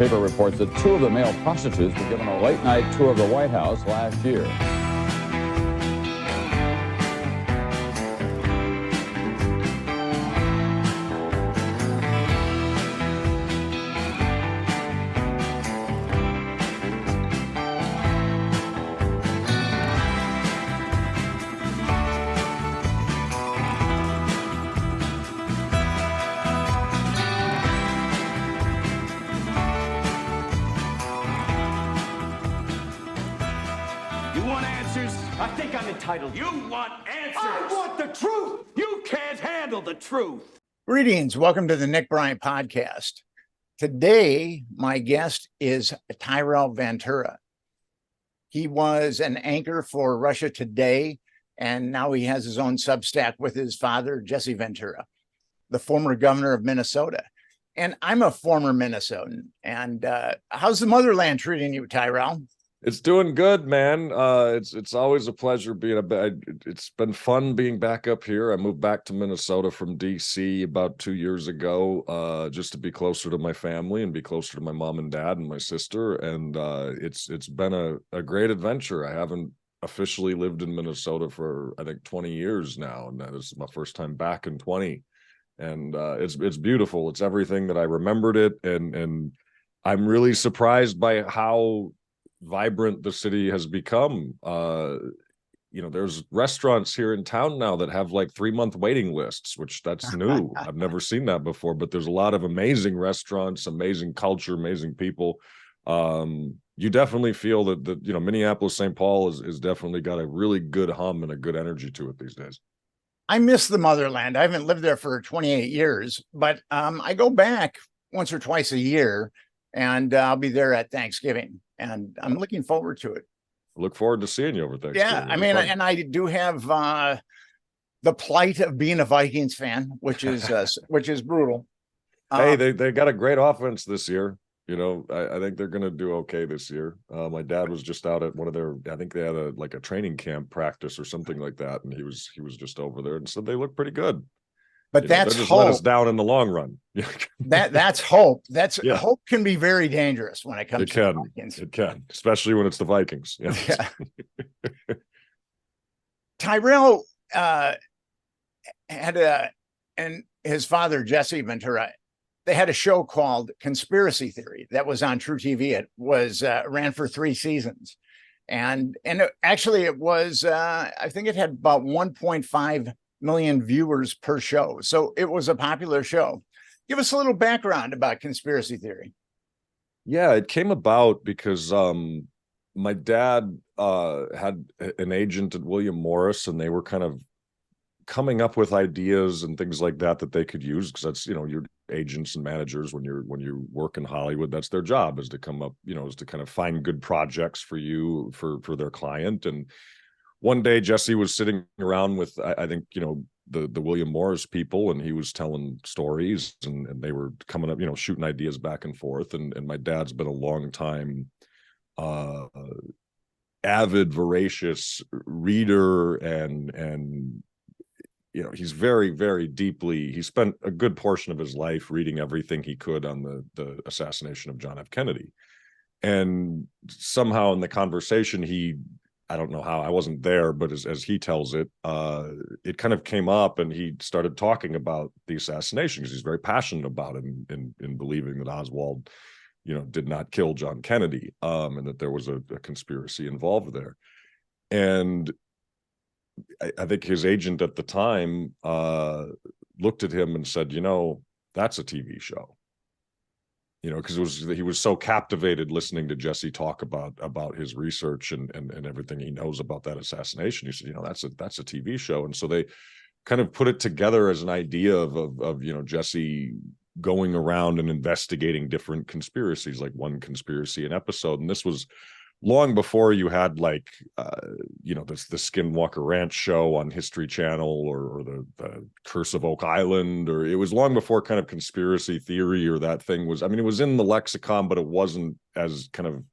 paper reports that two of the male prostitutes were given a late-night tour of the White House last year. I think I'm entitled. You want answers. I want the truth. You can't handle the truth. Greetings. Welcome to the Nick Bryant podcast. Today, my guest is Tyrel Ventura. He was an anchor for Russia Today, and now he has his own Substack with his father, Jesse Ventura, the former governor of Minnesota. And I'm a former Minnesotan. And how's the motherland treating you, Tyrel? It's doing good, man. It's always a pleasure being it's been fun being back up here. I moved back to Minnesota from DC about 2 years ago, just to be closer to my family and be closer to my mom and dad and my sister. And it's been a great adventure. I haven't officially lived in Minnesota for, I think, 20 years now, and that is my first time back in 20. And it's beautiful. It's everything that I remembered it, and I'm really surprised by how vibrant the city has become. There's restaurants here in town now that have like 3-month waiting lists, which that's new. I've never seen that before, but there's a lot of amazing restaurants, amazing culture, amazing people. You definitely feel that Minneapolis, St. Paul is definitely got a really good hum and a good energy to it these days. I miss the motherland. I haven't lived there for 28 years, but I go back once or twice a year, and I'll be there at Thanksgiving. And I'm looking forward to it. Look forward to seeing you over Thanksgiving. Yeah, I mean, and I do have the plight of being a Vikings fan, which is brutal. Hey, they got a great offense this year. I think they're going to do okay this year. My dad was just out at one of their, I think they had a training camp practice or something like that, and he was just over there and said they look pretty good. But that's just hope. Let us down in the long run. That's hope. Yeah. Hope can be very dangerous when it comes to the Vikings. It can, especially when it's the Vikings. Yeah. Tyrel and his father, Jesse Ventura, they had a show called Conspiracy Theory that was on truTV. It was ran for 3 seasons. And it was, I think it had about 1.5 million viewers per show. So it was a popular show. Give us a little background about Conspiracy Theory. Yeah, it came about because my dad had an agent at William Morris, and they were kind of coming up with ideas and things like that they could use, because that's, your agents and managers, when you work in Hollywood, that's their job, is to come up, is to kind of find good projects for you, for their client. And one day Jesse was sitting around with, I think, the William Morris people, and he was telling stories, and they were coming up, shooting ideas back and forth. And my dad's been a long time avid, voracious reader, and he's very, very deeply, he spent a good portion of his life reading everything he could on the assassination of John F. Kennedy. And somehow in the conversation, I don't know how, I wasn't there, but as he tells it, it kind of came up, and he started talking about the assassination because he's very passionate about it, in believing that Oswald, did not kill John Kennedy, and that there was a conspiracy involved there. And I think his agent at the time looked at him and said, that's a TV show. Because he was so captivated listening to Jesse talk about his research and everything he knows about that assassination. He said, that's a TV show. And so they kind of put it together as an idea of Jesse going around and investigating different conspiracies, like one conspiracy an episode. And this was long before you had the Skinwalker Ranch show on History Channel, or the Curse of Oak Island, or it was long before kind of conspiracy theory or that thing was, it was in the lexicon, but it wasn't as kind of,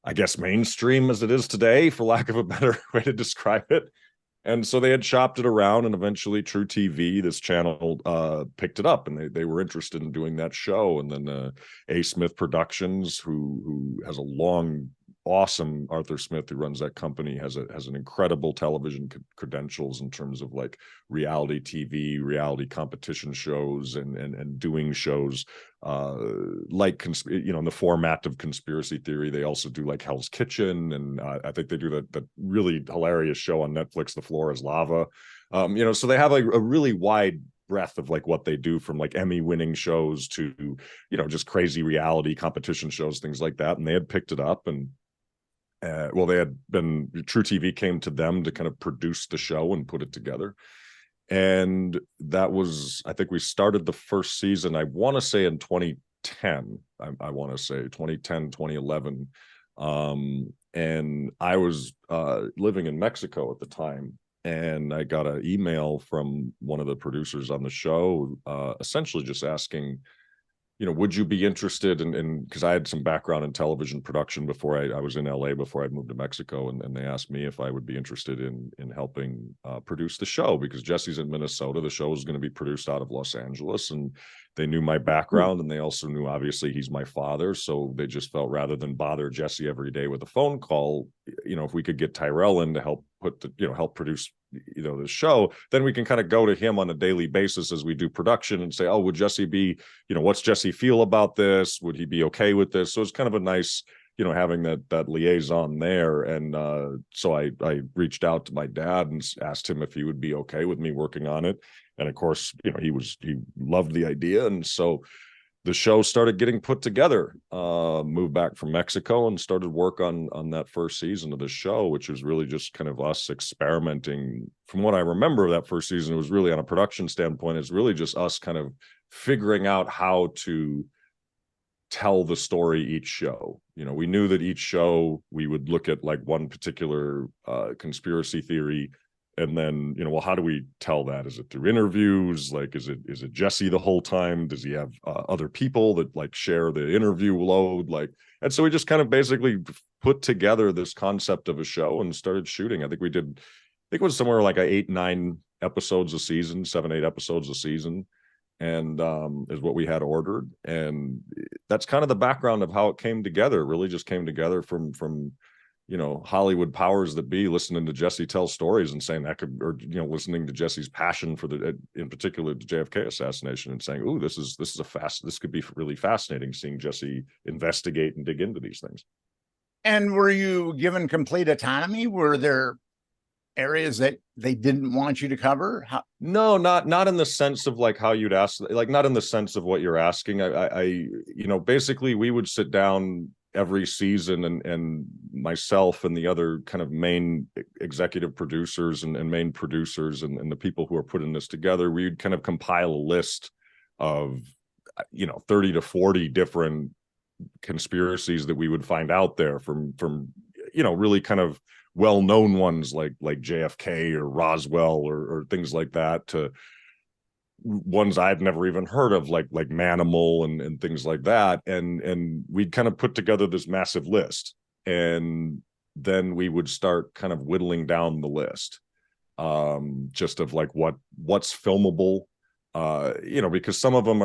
I guess, mainstream as it is today, for lack of a better way to describe it. And so they had shopped it around, and eventually truTV, this channel, picked it up, and they were interested in doing that show. And then A. Smith Productions, who has a long, awesome Arthur Smith, who runs that company, has an incredible television credentials in terms of like reality TV, reality competition shows, and doing shows like in the format of conspiracy theory. They also do like Hell's Kitchen, and I think they do that really hilarious show on Netflix, The Floor is Lava. So they have a really wide breadth of like what they do, from like Emmy winning shows to just crazy reality competition shows, things like that. And they had picked it up, and they had been, truTV came to them to kind of produce the show and put it together. And that was, I think we started the first season, I want to say in 2010, I want to say 2010, 2011. And I was living in Mexico at the time, and I got an email from one of the producers on the show, essentially just asking, would you be interested in, because I had some background in television production before I was in LA before I'd moved to Mexico, and they asked me if I would be interested in helping produce the show, because Jesse's in Minnesota. The show was going to be produced out of Los Angeles, and they knew my background, and they also knew, obviously, he's my father. So they just felt, rather than bother Jesse every day with a phone call, if we could get Tyrel in to help help produce the show, then we can kind of go to him on a daily basis as we do production and say, oh, would Jesse be, what's Jesse feel about this? Would he be okay with this? So it's kind of a nice, having that liaison there. And so I reached out to my dad and asked him if he would be okay with me working on it. And of course, he loved the idea. And so the show started getting put together, moved back from Mexico and started work on that first season of the show, which was really just kind of us experimenting. From what I remember of that first season, it was really, on a production standpoint, it's really just us kind of figuring out how to tell the story each show. We knew that each show we would look at like one particular conspiracy theory, and then well, how do we tell that? Is it through interviews? Like, is it Jesse the whole time? Does he have other people that like share the interview load? Like, and so we just kind of basically put together this concept of a show and started shooting. I think it was somewhere like 8-9 episodes a season, 7-8 episodes a season, and is what we had ordered. And that's kind of the background of how it came together. It really just came together from Hollywood powers that be, listening to Jesse tell stories and saying that could, or listening to Jesse's passion for in particular the JFK assassination, and saying, "Ooh, this could be really fascinating," seeing Jesse investigate and dig into these things. And were you given complete autonomy? Were there areas that they didn't want you to cover? No, not in the sense of like how you'd ask, like not in the sense of what you're asking. I basically we would sit down every season, and myself and the other kind of main executive producers and main producers and the people who are putting this together, we'd kind of compile a list of 30 to 40 different conspiracies that we would find out there, from really kind of well-known ones like JFK or Roswell or things like that, to ones I've never even heard of, like Manimal and things like that. And we'd kind of put together this massive list, and then we would start kind of whittling down the list, just of like what's filmable, because some of them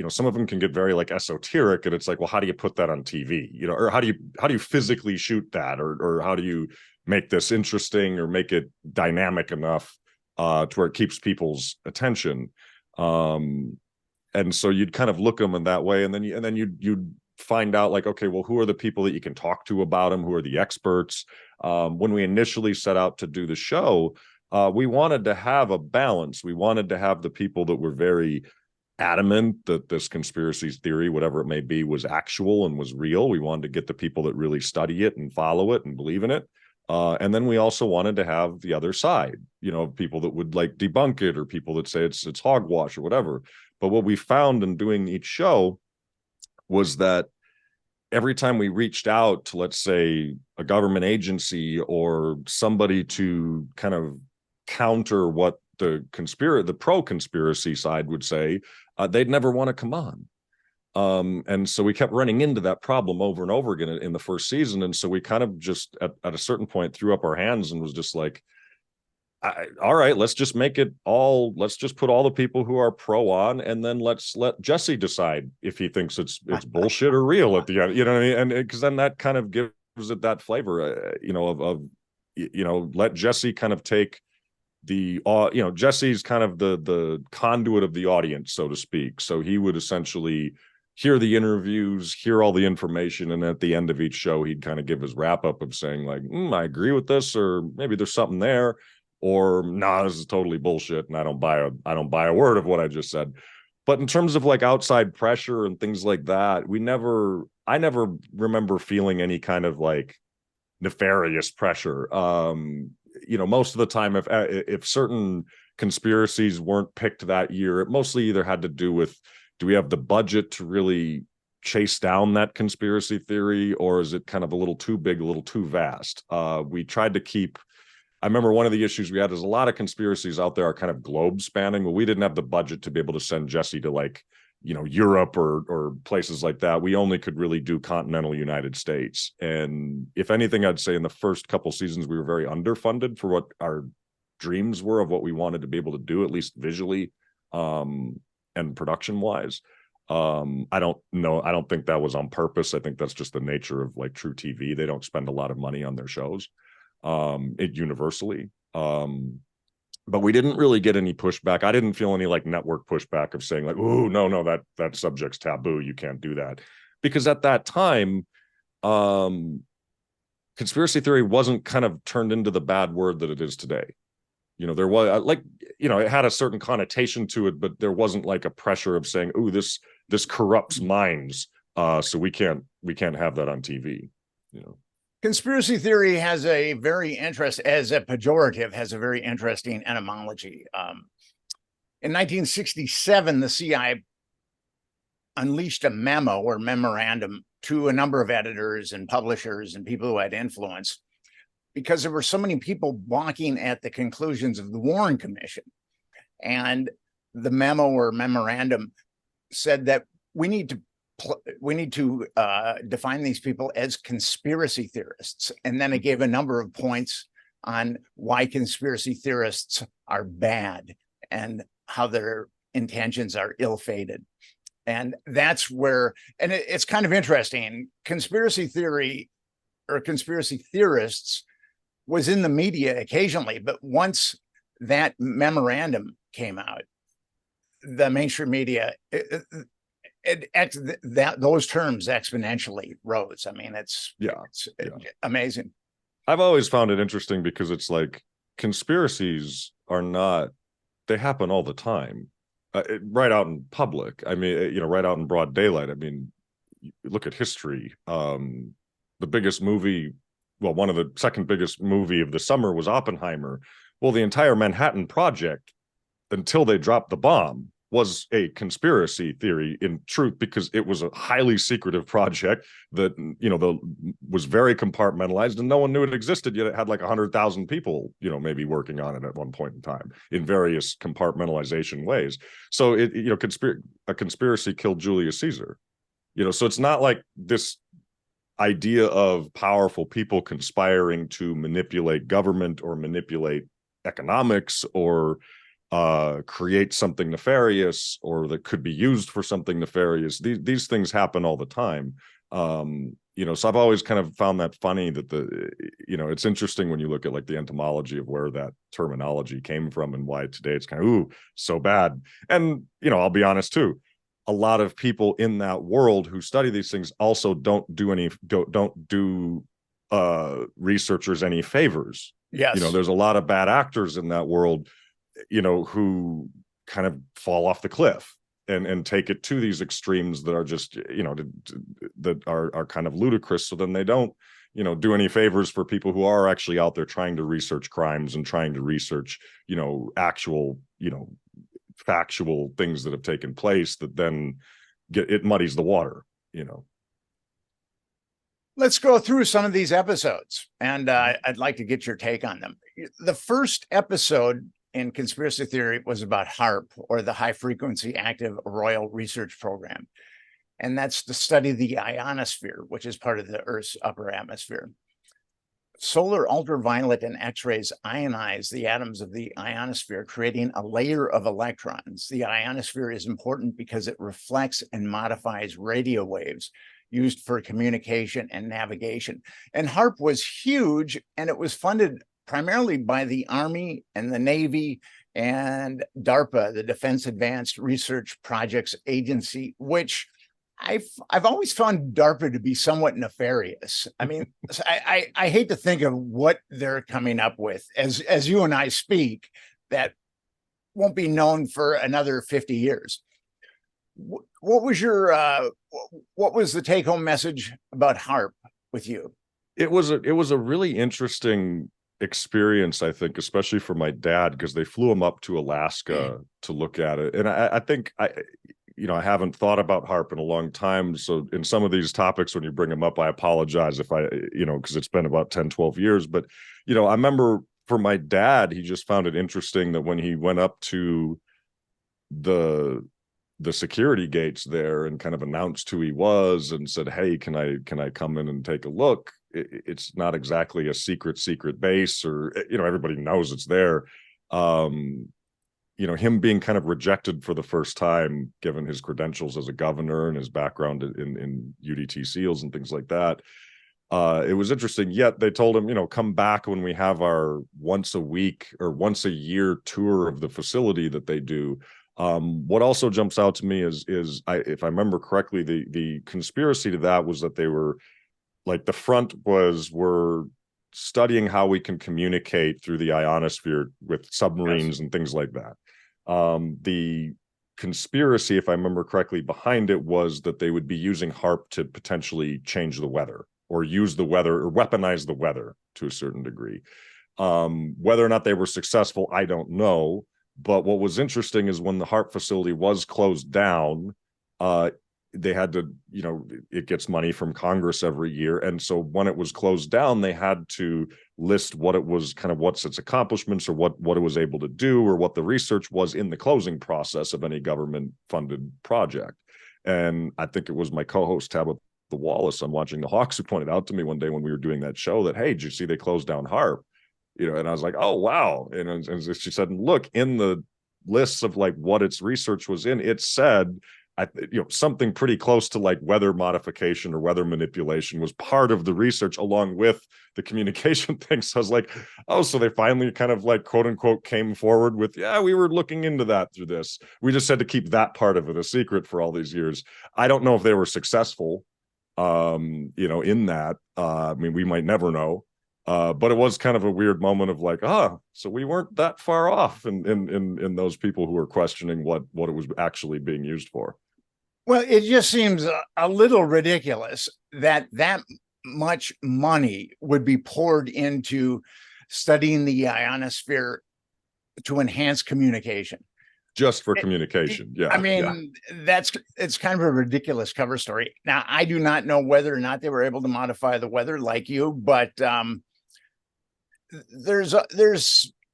some of them can get very like esoteric, and it's like, well, how do you put that on TV, or how do you physically shoot that, or how do you make this interesting or make it dynamic enough to where it keeps people's attention. And so you'd kind of look them in that way, and then you'd find out, like, okay, well, who are the people that you can talk to about them? Who are the experts? When we initially set out to do the show, we wanted to have a balance. We wanted to have the people that were very adamant that this conspiracy theory, whatever it may be, was actual and was real. We wanted to get the people that really study it and follow it and believe in it. And then we also wanted to have the other side, people that would like debunk it, or people that say it's hogwash or whatever. But what we found in doing each show was that every time we reached out to, let's say, a government agency or somebody to kind of counter what the pro-conspiracy side would say, they'd never want to come on. And so we kept running into that problem over and over again in the first season. And so we kind of just at a certain point threw up our hands and was just like, all right, let's just let's just put all the people who are pro on, and then let's let Jesse decide if he thinks it's bullshit or real at the end, you know what I mean? And because then that kind of gives it that flavor, let Jesse kind of take the Jesse's kind of the conduit of the audience, so to speak. So he would essentially hear the interviews, hear all the information, and at the end of each show he'd kind of give his wrap up of saying like, I agree with this, or maybe there's something there, or nah, this is totally bullshit and I don't buy a word of what I just said. But in terms of like outside pressure and things like that, I never remember feeling any kind of like nefarious pressure. Most of the time, if certain conspiracies weren't picked that year, it mostly either had to do with, do we have the budget to really chase down that conspiracy theory, or is it kind of a little too big, a little too vast? We tried to keep, I remember one of the issues we had is a lot of conspiracies out there are kind of globe spanning. Well, we didn't have the budget to be able to send Jesse to like, Europe or places like that. We only could really do continental United States. And if anything, I'd say in the first couple seasons, we were very underfunded for what our dreams were of what we wanted to be able to do, at least visually, and production wise. I don't think that was on purpose. I think that's just the nature of like truTV. They don't spend a lot of money on their shows, universally. But we didn't really get any pushback. I didn't feel any like network pushback of saying like, "Oh, no, that subject's taboo. You can't do that." Because at that time, conspiracy theory wasn't kind of turned into the bad word that it is today. There was it had a certain connotation to it, but there wasn't like a pressure of saying, "Oh, this corrupts minds, so we can't have that on TV." Conspiracy theory has a very as a pejorative, has a very interesting etymology. In 1967, the CIA unleashed a memo or memorandum to a number of editors and publishers and people who had influence, because there were so many people balking at the conclusions of the Warren Commission. And the memo or memorandum said that we need to define these people as conspiracy theorists. And then it gave a number of points on why conspiracy theorists are bad and how their intentions are ill-fated. And that's where, and it's kind of interesting, conspiracy theory or conspiracy theorists was in the media occasionally, but once that memorandum came out, the mainstream media, those terms exponentially rose. I mean, it's amazing. I've always found it interesting because it's like conspiracies they happen all the time, right out in public. I mean, right out in broad daylight. I mean, look at history. The biggest movie, one of the second biggest movie of the summer was Oppenheimer. Well, the entire Manhattan Project, until they dropped the bomb, was a conspiracy theory in truth, because it was a highly secretive project that, was very compartmentalized and no one knew it existed, yet it had like 100,000 people, maybe working on it at one point in time in various compartmentalization ways. So a conspiracy killed Julius Caesar, so it's not like this idea of powerful people conspiring to manipulate government or manipulate economics or create something nefarious or that could be used for something nefarious. These things happen all the time. So I've always kind of found that funny that it's interesting when you look at like the etymology of where that terminology came from and why today it's kind of, so bad. And, I'll be honest too, a lot of people in that world who study these things also don't do researchers any favors. Yes. There's a lot of bad actors in that world, who kind of fall off the cliff and take it to these extremes that are just, that are kind of ludicrous. So then they don't, do any favors for people who are actually out there trying to research crimes and trying to research, actual, factual things that have taken place that then it muddies the water, Let's go through some of these episodes, and I'd like to get your take on them. The first episode in conspiracy theory was about HAARP, or the High Frequency Active Auroral Research Program. And that's to study the ionosphere, which is part of the Earth's upper atmosphere. solar ultraviolet and X-rays ionize the atoms of the ionosphere, creating a layer of electrons. The ionosphere is important because it reflects and modifies radio waves used for communication and navigation. And HAARP was huge, and it was funded primarily by the Army and the Navy and DARPA, the Defense Advanced Research Projects Agency, which I've always found DARPA to be somewhat nefarious. I mean, I hate to think of what they're coming up with as you and I speak that won't be known for another 50 years. What was the take-home message about HAARP with you? It was a really interesting experience, I think, especially for my dad, because they flew him up to Alaska to look at it. And I think I haven't thought about HAARP in a long time. So in some of these topics, when you bring them up, I apologize if because it's been about 10, 12 years. But, I remember for my dad, he just found it interesting that when he went up to the security gates there and kind of announced who he was and said, "Hey, can I come in and take a look?" It's not exactly a secret base, or, everybody knows it's there. Him being kind of rejected for the first time, given his credentials as a governor and his background in UDT SEALs and things like that. It was interesting. Yet they told him, come back when we have our once a week or once a year tour of the facility that they do. What also jumps out to me is if I remember correctly, the conspiracy to that was that they were like, the front we're studying how we can communicate through the ionosphere with submarines and things like that. The conspiracy, if I remember correctly, behind it was that they would be using HAARP to potentially change the weather or use the weather or weaponize the weather to a certain degree. Whether or not they were successful, I don't know. But what was interesting is when the HAARP facility was closed down, they had to, it gets money from Congress every year. And so when it was closed down, they had to list what it was, kind of what's its accomplishments or what it was able to do or what the research was in the closing process of any government funded project. And I think it was my co-host Tabitha Wallace on Watching the Hawks who pointed out to me one day when we were doing that show that, "Hey, did you see they closed down HAARP?" And I was like, "Oh, wow." And she said, "Look, in the lists of like what its research was in, it said something pretty close to like weather modification or weather manipulation was part of the research along with the communication thing." So I was like, "Oh, so they finally kind of like quote unquote came forward with, yeah, we were looking into that through this. We just had to keep that part of it a secret for all these years." I don't know if they were successful, in that. I mean, we might never know. But it was kind of a weird moment of like, so we weren't that far off in those people who were questioning what it was actually being used for. Well, it just seems a little ridiculous that much money would be poured into studying the ionosphere to enhance communication. Just for communication. Yeah. I mean, it's kind of a ridiculous cover story. Now, I do not know whether or not they were able to modify the weather like you, but there's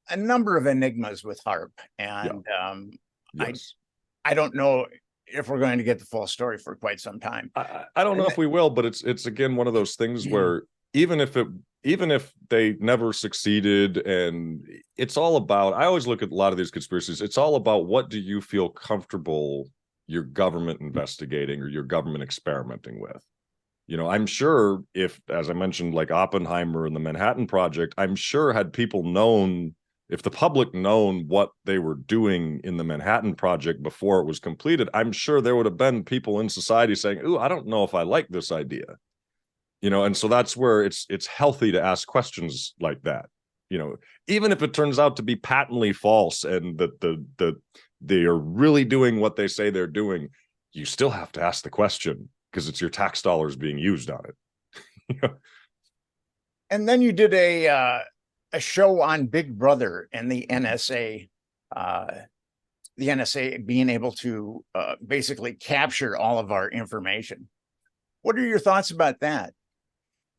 a number of enigmas with HAARP, and yes. I don't know if we're going to get the full story for quite some time. I don't know if we will, but it's again one of those things where even if they never succeeded, and it's all about, I always look at a lot of these conspiracies, it's all about what do you feel comfortable your government investigating or your government experimenting with. I'm sure if, as I mentioned, like Oppenheimer and the Manhattan Project, I'm sure had people known, if the public known what they were doing in the Manhattan Project before it was completed, I'm sure there would have been people in society saying, "Ooh, I don't know if I like this idea." And so that's where it's healthy to ask questions like that. Even if it turns out to be patently false and that they are really doing what they say they're doing, you still have to ask the question because it's your tax dollars being used on it. And then you did a show on Big Brother and the NSA being able to basically capture all of our information. What are your thoughts about that?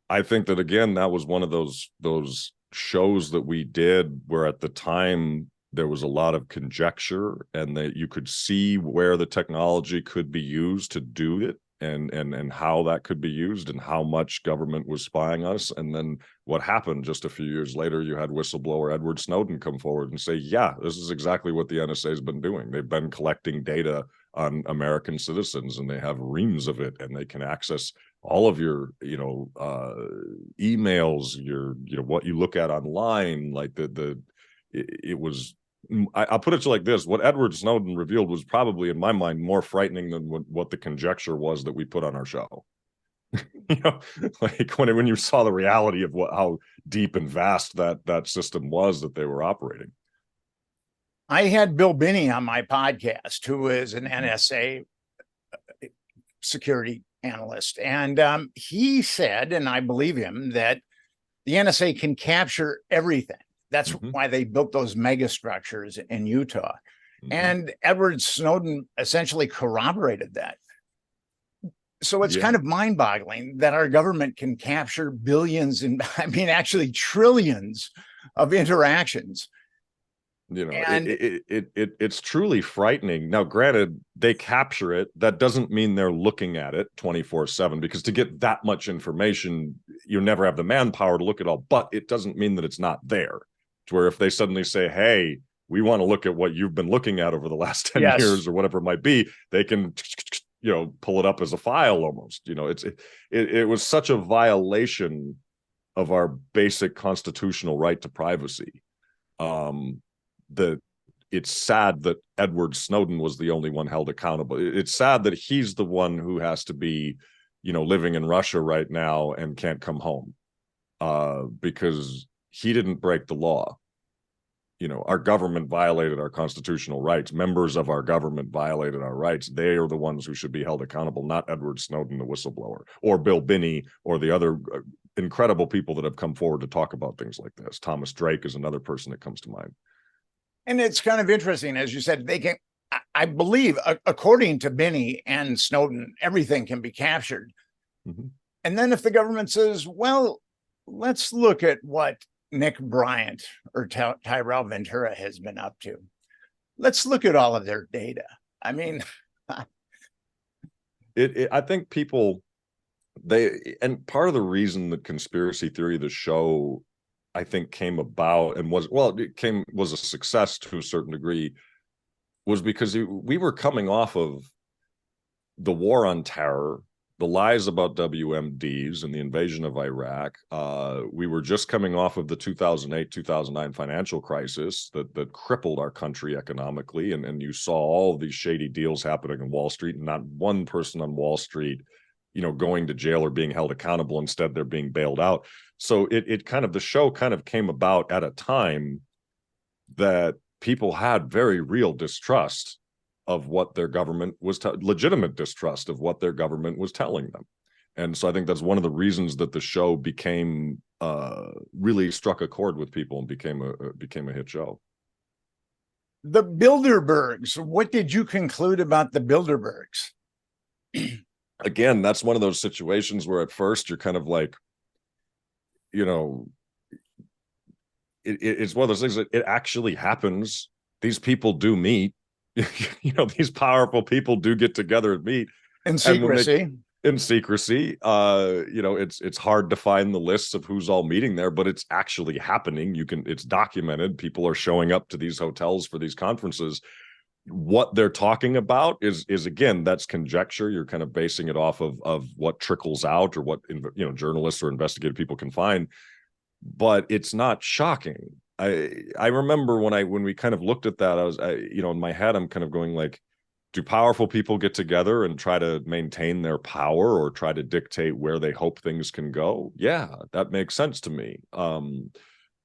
I think that, again, that was one of those shows that we did where at the time there was a lot of conjecture and that you could see where the technology could be used to do it. and how that could be used and how much government was spying us. And then what happened just a few years later, you had whistleblower Edward Snowden come forward and say, yeah, this is exactly what the NSA has been doing. They've been collecting data on American citizens, and they have reams of it, and they can access all of your, emails, what you look at online. Like it was, I'll put it to like this: what Edward Snowden revealed was probably, in my mind, more frightening than what the conjecture was that we put on our show. Like when you saw the reality of how deep and vast that system was that they were operating. I had Bill Binney on my podcast, who is an NSA security analyst, and he said, and I believe him, that the NSA can capture everything. That's why they built those mega structures in Utah. And Edward Snowden essentially corroborated that. So it's kind of mind-boggling that our government can capture billions and actually trillions of interactions. It's truly frightening. Now, granted, they capture it. That doesn't mean they're looking at it 24/7, because to get that much information, you never have the manpower to look at all. But it doesn't mean that it's not there. To where if they suddenly say, hey, we want to look at what you've been looking at over the last 10 years or whatever it might be, they can, pull it up as a file almost. It was such a violation of our basic constitutional right to privacy. That it's sad that Edward Snowden was the only one held accountable. It's sad that he's the one who has to be, living in Russia right now and can't come home, because he didn't break the law. Our government violated our constitutional rights. Members of our government violated our rights. They are the ones who should be held accountable, not Edward Snowden, the whistleblower, or Bill Binney, or the other incredible people that have come forward to talk about things like this. Thomas Drake is another person that comes to mind. And it's kind of interesting, as you said, they can, I believe, according to Binney and Snowden, everything can be captured. And then if the government says, well, let's look at what Nick Bryant or Tyrel Ventura has been up to. Let's look at all of their data. I think people, and part of the reason that conspiracy theory, the show, I think came about and was a success to a certain degree, was because we were coming off of the war on terror, the lies about WMDs and the invasion of Iraq. We were just coming off of the 2008-2009 financial crisis that crippled our country economically. And you saw all of these shady deals happening on Wall Street, and not one person on Wall Street, going to jail or being held accountable. Instead, they're being bailed out. So the show kind of came about at a time that people had very real distrust of what their government was, legitimate distrust of what their government was telling them. And so I think that's one of the reasons that the show became, really struck a chord with people and became a hit show. The Bilderbergs, what did you conclude about the Bilderbergs? Again, that's one of those situations where at first you're kind of like, it's one of those things that it actually happens. These people do meet. These powerful people do get together and meet in secrecy. It's hard to find the lists of who's all meeting there, but it's actually happening. It's documented. People are showing up to these hotels for these conferences. What they're talking about is again, that's conjecture. You're kind of basing it off of what trickles out or what journalists or investigative people can find, but it's not shocking. I remember when we kind of looked at that, I was in my head, I'm kind of going like, do powerful people get together and try to maintain their power or try to dictate where they hope things can go? Yeah, that makes sense to me.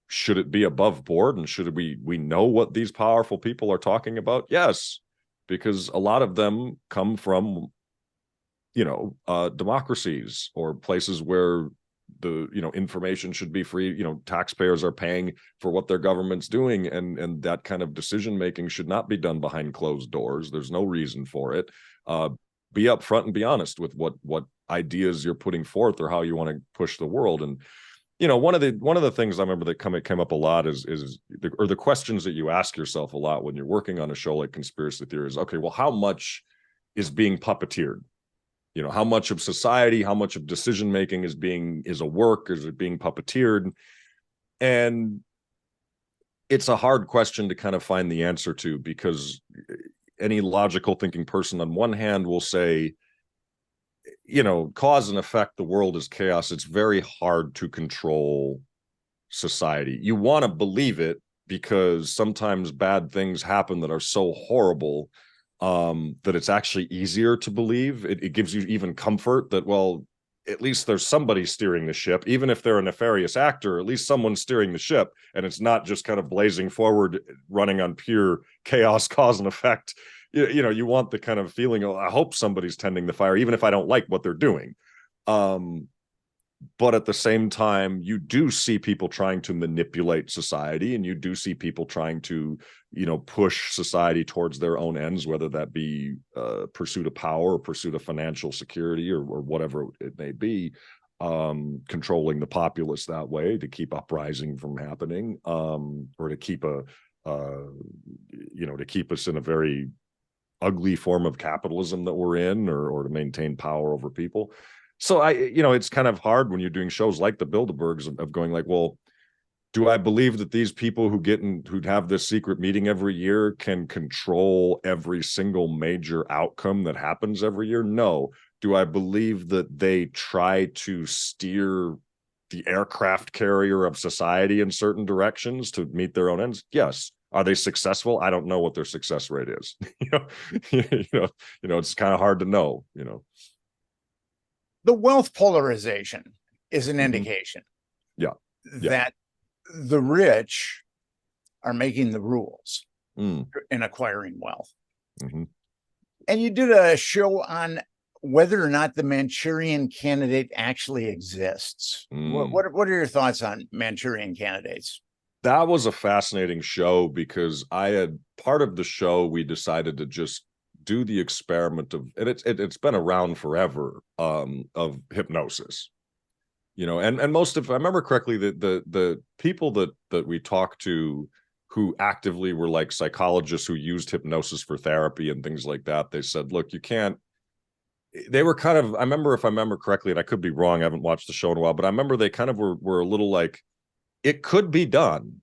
Should it be above board, and should we know what these powerful people are talking about? Yes, because a lot of them come from democracies or places where the information should be free. Taxpayers are paying for what their government's doing, and that kind of decision making should not be done behind closed doors. There's no reason for it. Be upfront and be honest with what ideas you're putting forth or how you want to push the world. And one of the things I remember that came up a lot is the questions that you ask yourself a lot when you're working on a show like Conspiracy Theory is, okay, well, how much is being puppeteered? You know, how much of society, how much of decision making is a work, is it being puppeteered? And it's a hard question to kind of find the answer to, because any logical thinking person on one hand will say, you know, cause and effect, the world is chaos. It's very hard to control society. You want to believe it because sometimes bad things happen that are so horrible that it's actually easier to believe. It gives you even comfort that, well, at least there's somebody steering the ship. Even if they're a nefarious actor, at least someone's steering the ship, and it's not just kind of blazing forward, running on pure chaos, cause and effect. You know, you want the kind of feeling of, I hope somebody's tending the fire, even if I don't like what they're doing. But at the same time, you do see people trying to manipulate society, and you do see people trying to, you know, push society towards their own ends, whether that be pursuit of power or pursuit of financial security or whatever it may be, controlling the populace that way to keep uprising from happening, or to keep to keep us in a very ugly form of capitalism that we're in, or to maintain power over people. So it's kind of hard when you're doing shows like the Bilderbergs of going like, well, do I believe that these people who'd have this secret meeting every year can control every single major outcome that happens every year? No. Do I believe that they try to steer the aircraft carrier of society in certain directions to meet their own ends? Yes. Are they successful? I don't know what their success rate is. It's kind of hard to know, The wealth polarization is an indication that the rich are making the rules in acquiring wealth. And you did a show on whether or not the Manchurian Candidate actually exists. What are your thoughts on Manchurian candidates? That was a fascinating show, because part of the show, we decided to just do the experiment of, and it's been around forever, of hypnosis, and most of, if I remember correctly, the people that we talked to who actively were like psychologists who used hypnosis for therapy and things like that, they said, look, you can't, they were kind of, I remember, if I remember correctly, and I could be wrong, I haven't watched the show in a while, but I remember they kind of were a little like, it could be done,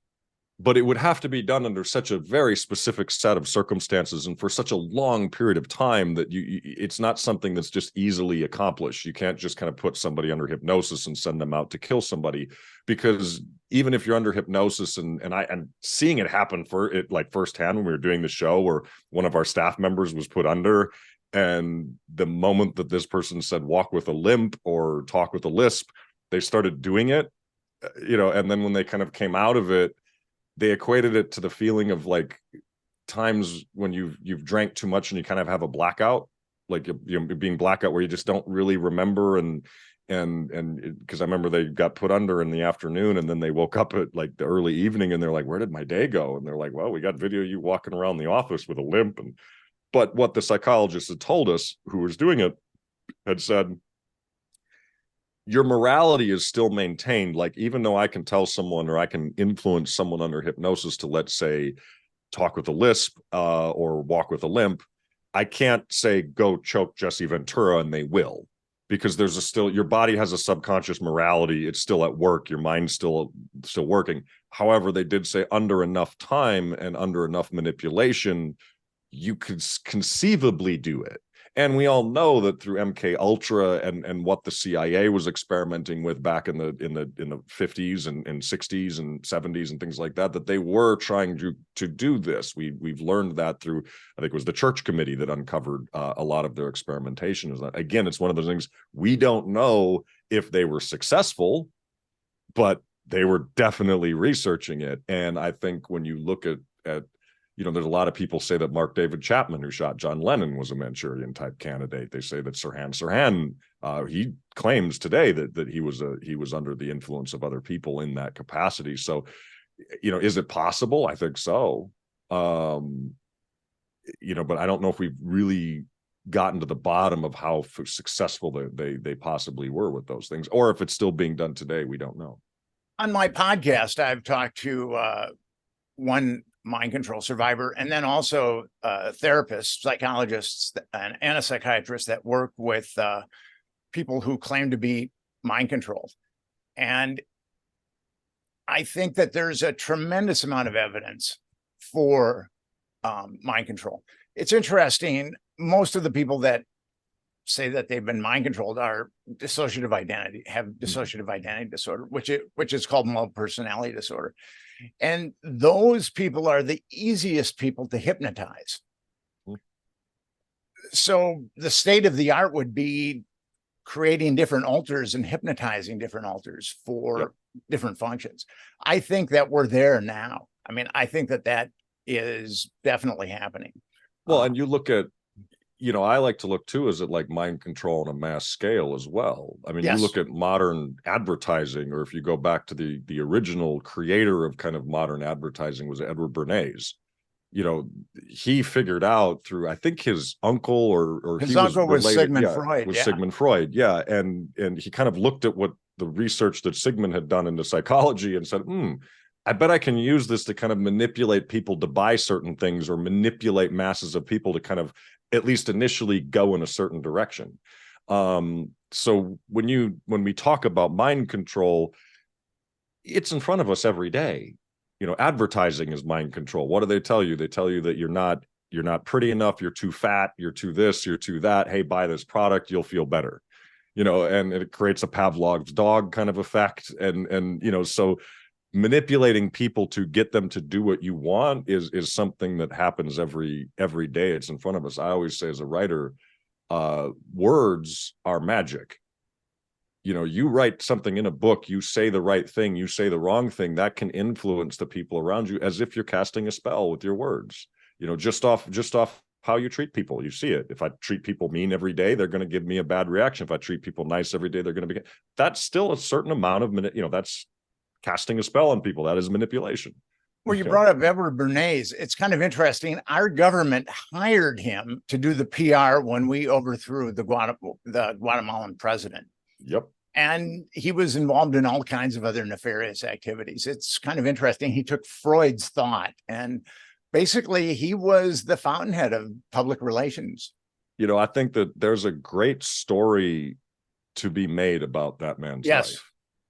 but it would have to be done under such a very specific set of circumstances and for such a long period of time that it's not something that's just easily accomplished. You can't just kind of put somebody under hypnosis and send them out to kill somebody, because even if you're under hypnosis, and seeing it happen for it like firsthand when we were doing the show, where one of our staff members was put under, and the moment that this person said walk with a limp or talk with a lisp, they started doing it, and then when they kind of came out of it, they equated it to the feeling of like times when you've drank too much and you kind of have a blackout, like being blackout, where you just don't really remember. And because I remember they got put under in the afternoon, and then they woke up at like the early evening, and they're like, where did my day go? And they're like, well, we got video of you walking around the office with a limp. But what the psychologist had told us, who was doing it, had said, your morality is still maintained. Like, even though I can tell someone, or I can influence someone under hypnosis to, let's say, talk with a lisp or walk with a limp, I can't say, go choke Jesse Ventura, and they will, because there's your body has a subconscious morality. It's still at work. Your mind's still working. However, they did say under enough time and under enough manipulation, you could conceivably do it. And we all know that through MK Ultra and what the CIA was experimenting with back in the 50s and 60s and 70s and things like that, that they were trying to do this. We've learned that through, I think it was the Church Committee that uncovered a lot of their experimentation. Is that, again, it's one of those things, we don't know if they were successful, but they were definitely researching it. And I think when you look at there's a lot of people say that Mark David Chapman, who shot John Lennon, was a Manchurian type candidate. They say that Sirhan, he claims today that he was under the influence of other people in that capacity. So, is it possible? I think so. But I don't know if we've really gotten to the bottom of how successful they possibly were with those things, or if it's still being done today. We don't know. On my podcast, I've talked to one mind control survivor, and then also therapists, psychologists, and a psychiatrist that work with people who claim to be mind controlled. And I think that there's a tremendous amount of evidence for mind control. It's interesting. Most of the people that say that they've been mind controlled are have dissociative identity disorder, which is called multiple personality disorder. And those people are the easiest people to hypnotize. So the state of the art would be creating different alters and hypnotizing different alters for different functions. I think that we're there now. I mean, I think that is definitely happening. Well, and you look at, I like to look too, is it like mind control on a mass scale as well? I mean, you look at modern advertising, or if you go back to the original creator of kind of modern advertising was Edward Bernays. He figured out through, I think his uncle or his he uncle was related, Sigmund Freud. Sigmund Freud. Yeah. And he kind of looked at what the research that Sigmund had done into psychology and said, I bet I can use this to kind of manipulate people to buy certain things, or manipulate masses of people to kind of at least initially go in a certain direction. So when we talk about mind control, it's in front of us every day. Advertising is mind control. What do they tell you? They tell you that you're not pretty enough, you're too fat, you're too this, you're too that. Hey, buy this product, you'll feel better. And it creates a Pavlov's dog kind of effect. And so manipulating people to get them to do what you want is something that happens every day. It's in front of us. I always say as a writer, words are magic. You write something in a book, you say the right thing, you say the wrong thing, that can influence the people around you as if you're casting a spell with your words, just off how you treat people. You see it. If I treat people mean every day, they're going to give me a bad reaction. If I treat people nice every day, they're going to be, that's still a certain amount of, that's casting a spell on people. That is manipulation. Well, you brought up Edward Bernays. It's kind of interesting. Our government hired him to do the PR when we overthrew the Guatemalan president. Yep. And he was involved in all kinds of other nefarious activities. It's kind of interesting. He took Freud's thought, and basically he was the fountainhead of public relations. I think that there's a great story to be made about that man's life.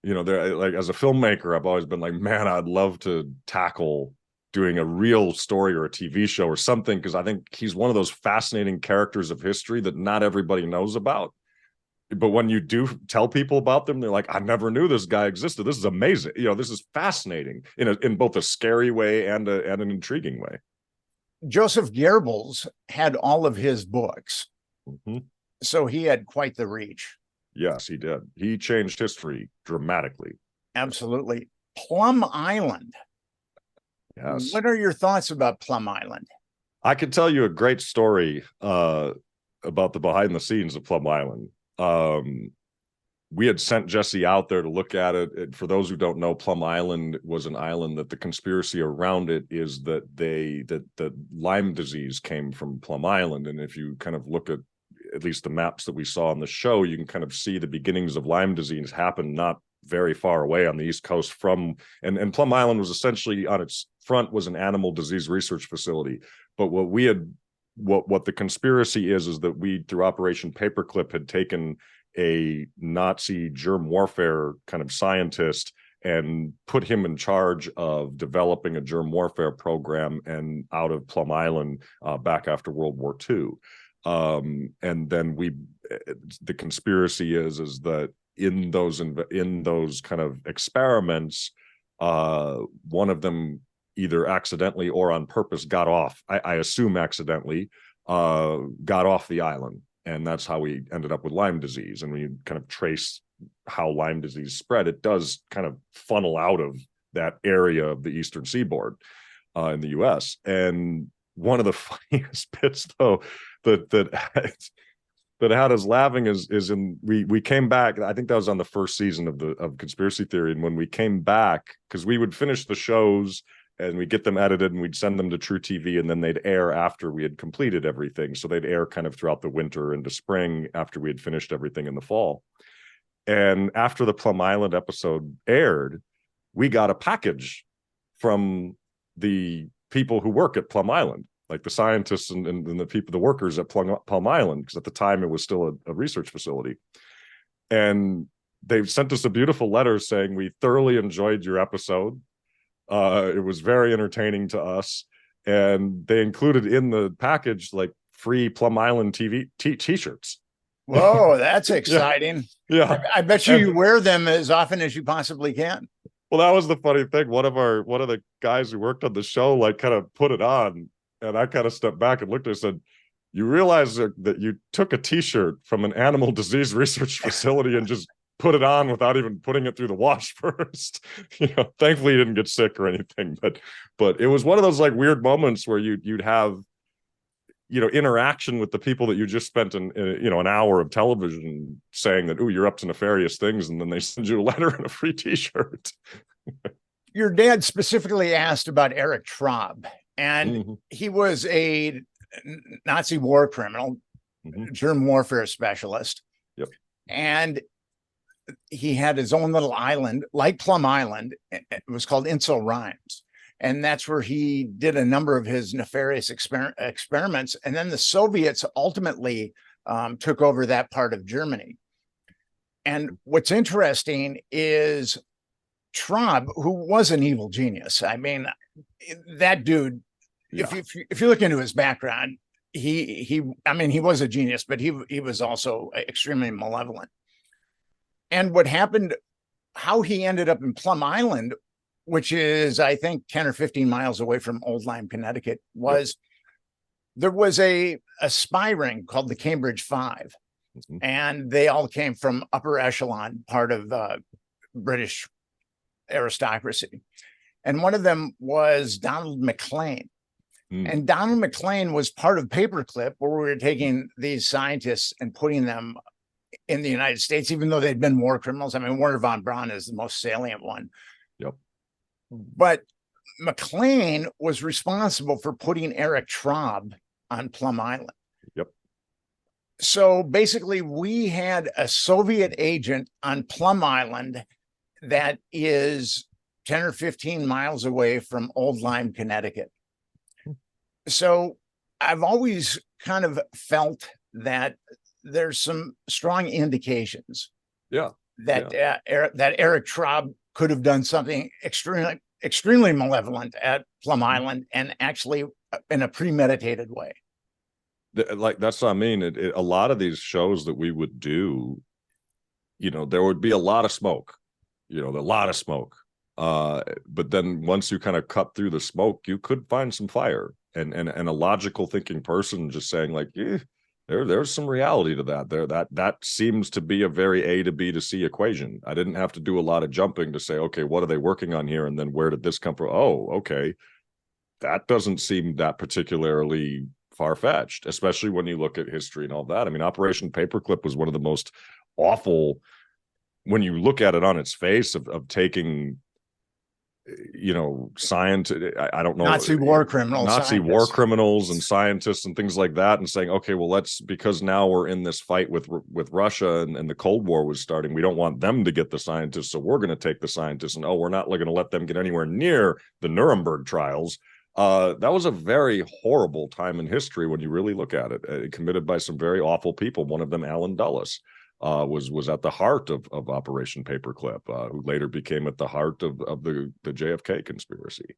There, like, as a filmmaker, I've always been like, man, I'd love to tackle doing a real story or a TV show or something, because I think he's one of those fascinating characters of history that not everybody knows about. But when you do tell people about them, they're like, I never knew this guy existed. This is amazing. This is fascinating in both a scary way and an intriguing way. Joseph Goebbels had all of his books. Mm-hmm. So he had quite the reach. Yes, he did. He changed history dramatically. Absolutely. Plum Island. Yes. What are your thoughts about Plum Island? I could tell you a great story about the behind the scenes of Plum Island. We had sent Jesse out there to look at it. And for those who don't know, Plum Island was an island that the conspiracy around it is that the Lyme disease came from Plum Island. And if you kind of look at least the maps that we saw on the show, you can kind of see the beginnings of Lyme disease happen not very far away on the East Coast and Plum Island was essentially on its front was an animal disease research facility. But what the conspiracy is that we, through Operation Paperclip, had taken a Nazi germ warfare kind of scientist and put him in charge of developing a germ warfare program and out of Plum Island back after World War II. And then the conspiracy is that in those kind of experiments, one of them either accidentally or on purpose got off. I assume accidentally got off the island, and that's how we ended up with Lyme disease. And when you kind of trace how Lyme disease spread, it does kind of funnel out of that area of the Eastern Seaboard in the U.S. And one of the funniest bits, though, that had us laughing is in we came back. I think that was on the first season of Conspiracy Theory, and when we came back, because we would finish the shows and we'd get them edited and we'd send them to truTV, and then they'd air after we had completed everything. So they'd air kind of throughout the winter into spring after we had finished everything in the fall. And after the Plum Island episode aired, we got a package from the people who work at Plum Island, like the scientists and the people, the workers at Plum Island, because at the time it was still a research facility. And they sent us a beautiful letter saying, we thoroughly enjoyed your episode. It was very entertaining to us. And they included in the package like free Plum Island TV t-shirts. Whoa, that's exciting. Yeah. I bet you wear them as often as you possibly can. Well, that was the funny thing. One of the guys who worked on the show, like, kind of put it on, and I kind of stepped back and looked at it and said, you realize that you took a t-shirt from an animal disease research facility and just put it on without even putting it through the wash first. Thankfully you didn't get sick or anything, but it was one of those like weird moments where you'd have, interaction with the people that you just spent an hour of television saying that, oh, you're up to nefarious things, and then they send you a letter and a free t-shirt. Your dad specifically asked about Eric Traub, and he was a Nazi war criminal, germ warfare specialist. Yep. And he had his own little island, like Plum Island. It was called Insel Rhymes. And that's where he did a number of his nefarious experiments. And then the Soviets ultimately took over that part of Germany. And what's interesting is Traub, who was an evil genius. I mean, that dude, if you look into his background, he was a genius, but he was also extremely malevolent. And what happened, how he ended up in Plum Island, which is, I think, 10 or 15 miles away from Old Lyme, Connecticut, was there was a spy ring called the Cambridge Five, and they all came from upper echelon part of British aristocracy. And one of them was Donald McLean. And Donald McLean was part of Paperclip, where we were taking these scientists and putting them in the United States, even though they'd been war criminals. I mean, Werner von Braun is the most salient one. Yep. But McLean was responsible for putting Eric Traub on Plum Island. Yep. So basically, we had a Soviet agent on Plum Island that is 10 or 15 miles away from Old Lyme, Connecticut. So I've always kind of felt that there's some strong indications that Eric Traub could have done something extremely malevolent at Plum Island, and actually in a premeditated way. Like, that's what I mean. A lot of these shows that we would do, there would be a lot of smoke, but then once you kind of cut through the smoke, you could find some fire, and a logical thinking person just saying like, there's some reality to that. That seems to be a very A to B to C equation. I didn't have to do a lot of jumping to say, okay, what are they working on here? And then where did this come from? Oh, okay. That doesn't seem that particularly far-fetched, especially when you look at history and all that. I mean, Operation Paperclip was one of the most awful, when you look at it on its face, of taking, science, I don't know, Nazi war criminals and scientists and things like that, and saying, okay, well, because now we're in this fight with Russia, and the Cold War was starting, we don't want them to get the scientists, so we're going to take the scientists, and we're not going to let them get anywhere near the Nuremberg trials. That was a very horrible time in history when you really look at it, committed by some very awful people. One of them, Alan Dulles, was at the heart of Operation Paperclip, who later became at the heart of the JFK conspiracy.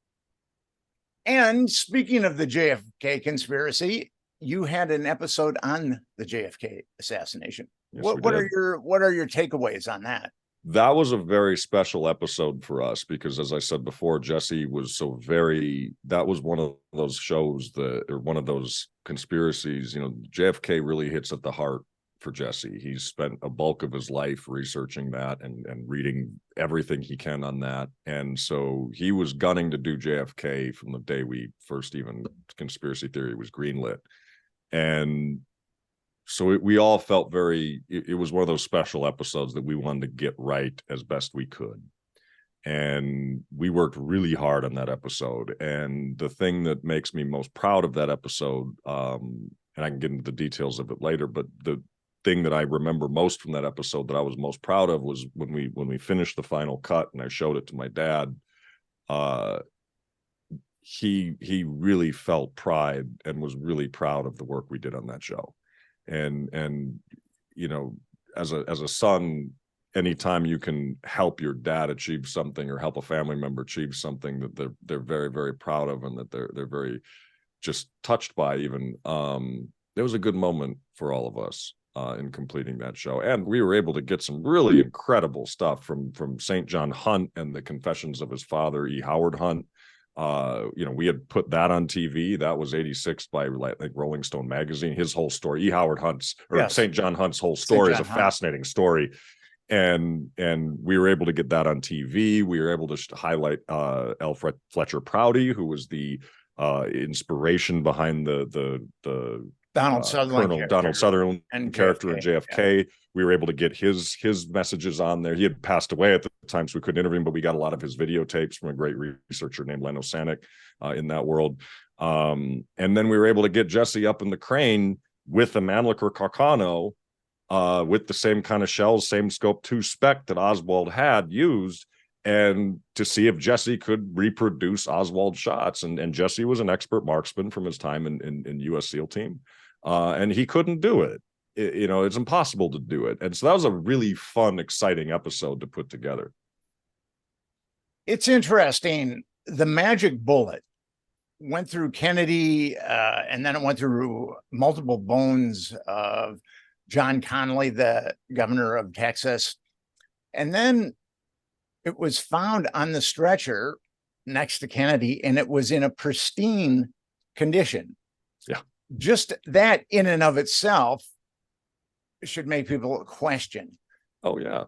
And speaking of the JFK conspiracy, you had an episode on the JFK assassination. Yes, what are your takeaways on that? That was a very special episode for us because, as I said before, Jesse was that was one of those shows or one of those conspiracies, JFK really hits at the heart for Jesse. He's spent a bulk of his life researching that and reading everything he can on that. And so he was gunning to do JFK from the day conspiracy theory was greenlit. And so we all felt it was one of those special episodes that we wanted to get right as best we could. And we worked really hard on that episode. And the thing that makes me most proud of that episode, and I can get into the details of it later, but the thing that I remember most from that episode that I was most proud of was when we finished the final cut and I showed it to my dad. he really felt pride and was really proud of the work we did on that show. And you know, as a son, anytime you can help your dad achieve something or help a family member achieve something that they're very, very proud of, and that they're very just touched by, even, it was a good moment for all of us in completing that show. And we were able to get some really incredible stuff from St. John Hunt and the confessions of his father, E. Howard Hunt. You know, we had put that on TV. That was 86 by like Rolling Stone magazine. His whole story, E. Howard Hunt's, or yes, St. John Hunt's whole story is a fascinating story. And we were able to get that on TV. We were able to highlight L. Fletcher Prouty, who was the inspiration behind the Donald Sutherland Donald Sutherland character in JFK. Yeah. We were able to get his messages on there. He had passed away at the time, so we couldn't interview him, but we got a lot of his videotapes from a great researcher named Leno Sanek in that world. And then we were able to get Jesse up in the crane with the Mannlicher Carcano, with the same kind of shells, same scope 2 spec that Oswald had used, and to see if Jesse could reproduce Oswald's shots. And Jesse was an expert marksman from his time in U.S. SEAL team, and he couldn't do it. You know, it's impossible to do it. And so that was a really fun, exciting episode to put together. It's interesting. The magic bullet went through Kennedy, and then it went through multiple bones of John Connally, the governor of Texas. And then it was found on the stretcher next to Kennedy, and it was in a pristine condition. Yeah. Just that in and of itself should make people question. Oh, yeah.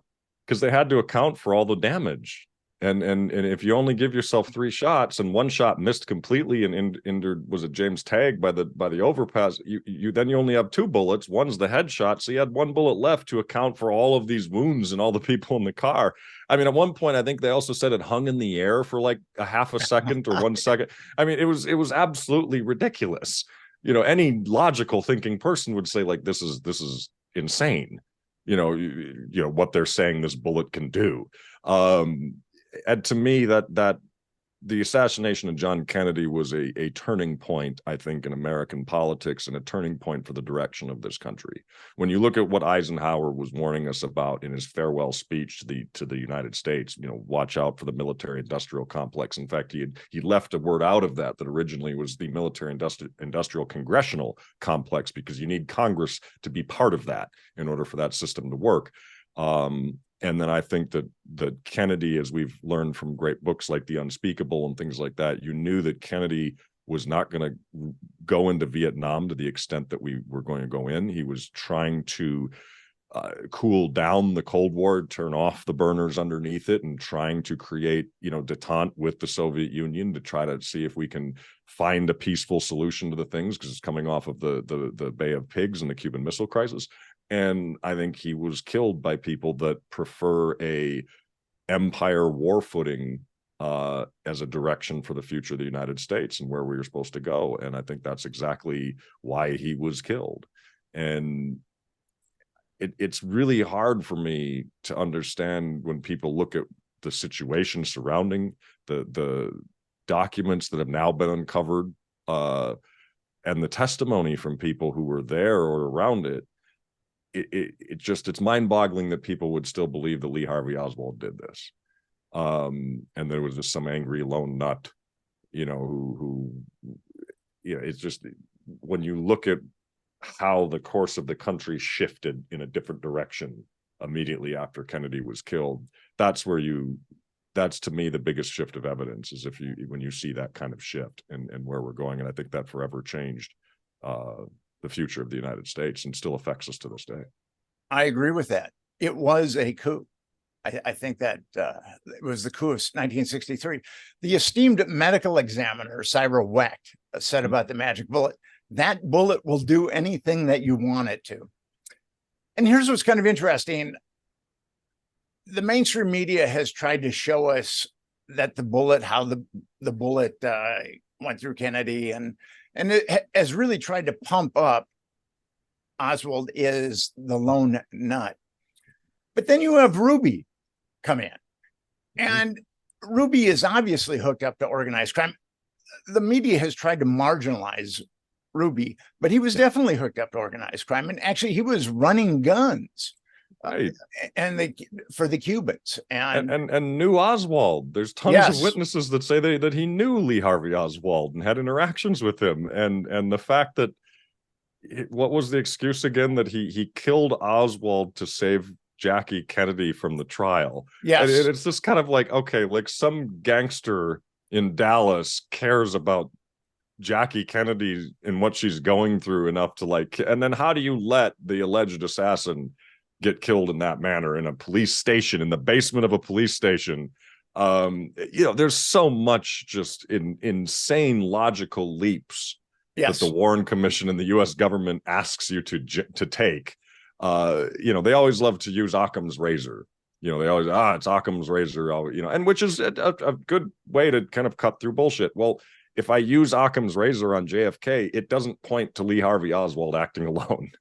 Because they had to account for all the damage. And if you only give yourself 3 shots and one shot missed completely and injured, was it James Tagg by the overpass, you then you only have 2 bullets. One's the headshot, so you had 1 bullet left to account for all of these wounds and all the people in the car. I mean, at one point, I think they also said it hung in the air for like a half a second or 1 second. I mean, it was absolutely ridiculous. You know, any logical thinking person would say, like, this is insane. You know what they're saying this bullet can do. And to me, that the assassination of John Kennedy was a turning point, I think, in American politics, and a turning point for the direction of this country. When you look at what Eisenhower was warning us about in his farewell speech to the United States, you know, watch out for the military-industrial complex. In fact, he left a word out of that originally was the military-industrial congressional complex, because you need Congress to be part of that in order for that system to work. And then I think that Kennedy, as we've learned from great books like The Unspeakable and things like that, you knew that Kennedy was not going to go into Vietnam to the extent that we were going to go in. He was trying to cool down the Cold War, turn off the burners underneath it, and trying to create, you know, detente with the Soviet Union to try to see if we can find a peaceful solution to the things, because it's coming off of the Bay of Pigs and the Cuban Missile Crisis. And I think he was killed by people that prefer a empire war footing as a direction for the future of the United States and where we were supposed to go. And I think that's exactly why he was killed. And it's really hard for me to understand when people look at the situation surrounding the documents that have now been uncovered and the testimony from people who were there or around it. It's mind-boggling that people would still believe that Lee Harvey Oswald did this, and there was just some angry lone nut, you know, who you know, it's just, when you look at how the course of the country shifted in a different direction immediately after Kennedy was killed, that's to me the biggest shift of evidence, is when you see that kind of shift and where we're going. And I think that forever changed the future of the United States, and still affects us to this day. I agree with that. It was a coup. I think that it was the coup of 1963. The esteemed medical examiner, Cyril Wecht, said about the magic bullet, that bullet will do anything that you want it to. And here's what's kind of interesting. The mainstream media has tried to show us that how the bullet went through Kennedy, and it has really tried to pump up Oswald is the lone nut. But then you have Ruby come in, and Ruby is obviously hooked up to organized crime. the media has tried to marginalize Ruby, but he was definitely hooked up to organized crime. And actually, he was running guns. Right. For the Cubans and knew Oswald. There's tons yes. of witnesses that say that he knew Lee Harvey Oswald and had interactions with him. And the fact that what was the excuse again, that he killed Oswald to save Jackie Kennedy from the trial. Yes. And it's just kind of like, okay, like some gangster in Dallas cares about Jackie Kennedy and what she's going through enough to like, and then how do you let the alleged assassin get killed in that manner in a police station, in the basement of a police station? There's so much just insane logical leaps that the Warren Commission and the U.S. government asks you to take. They always love to use Occam's razor. They always, it's Occam's razor, and which is a good way to kind of cut through bullshit. Well, if I use Occam's razor on JFK, it doesn't point to Lee Harvey Oswald acting alone.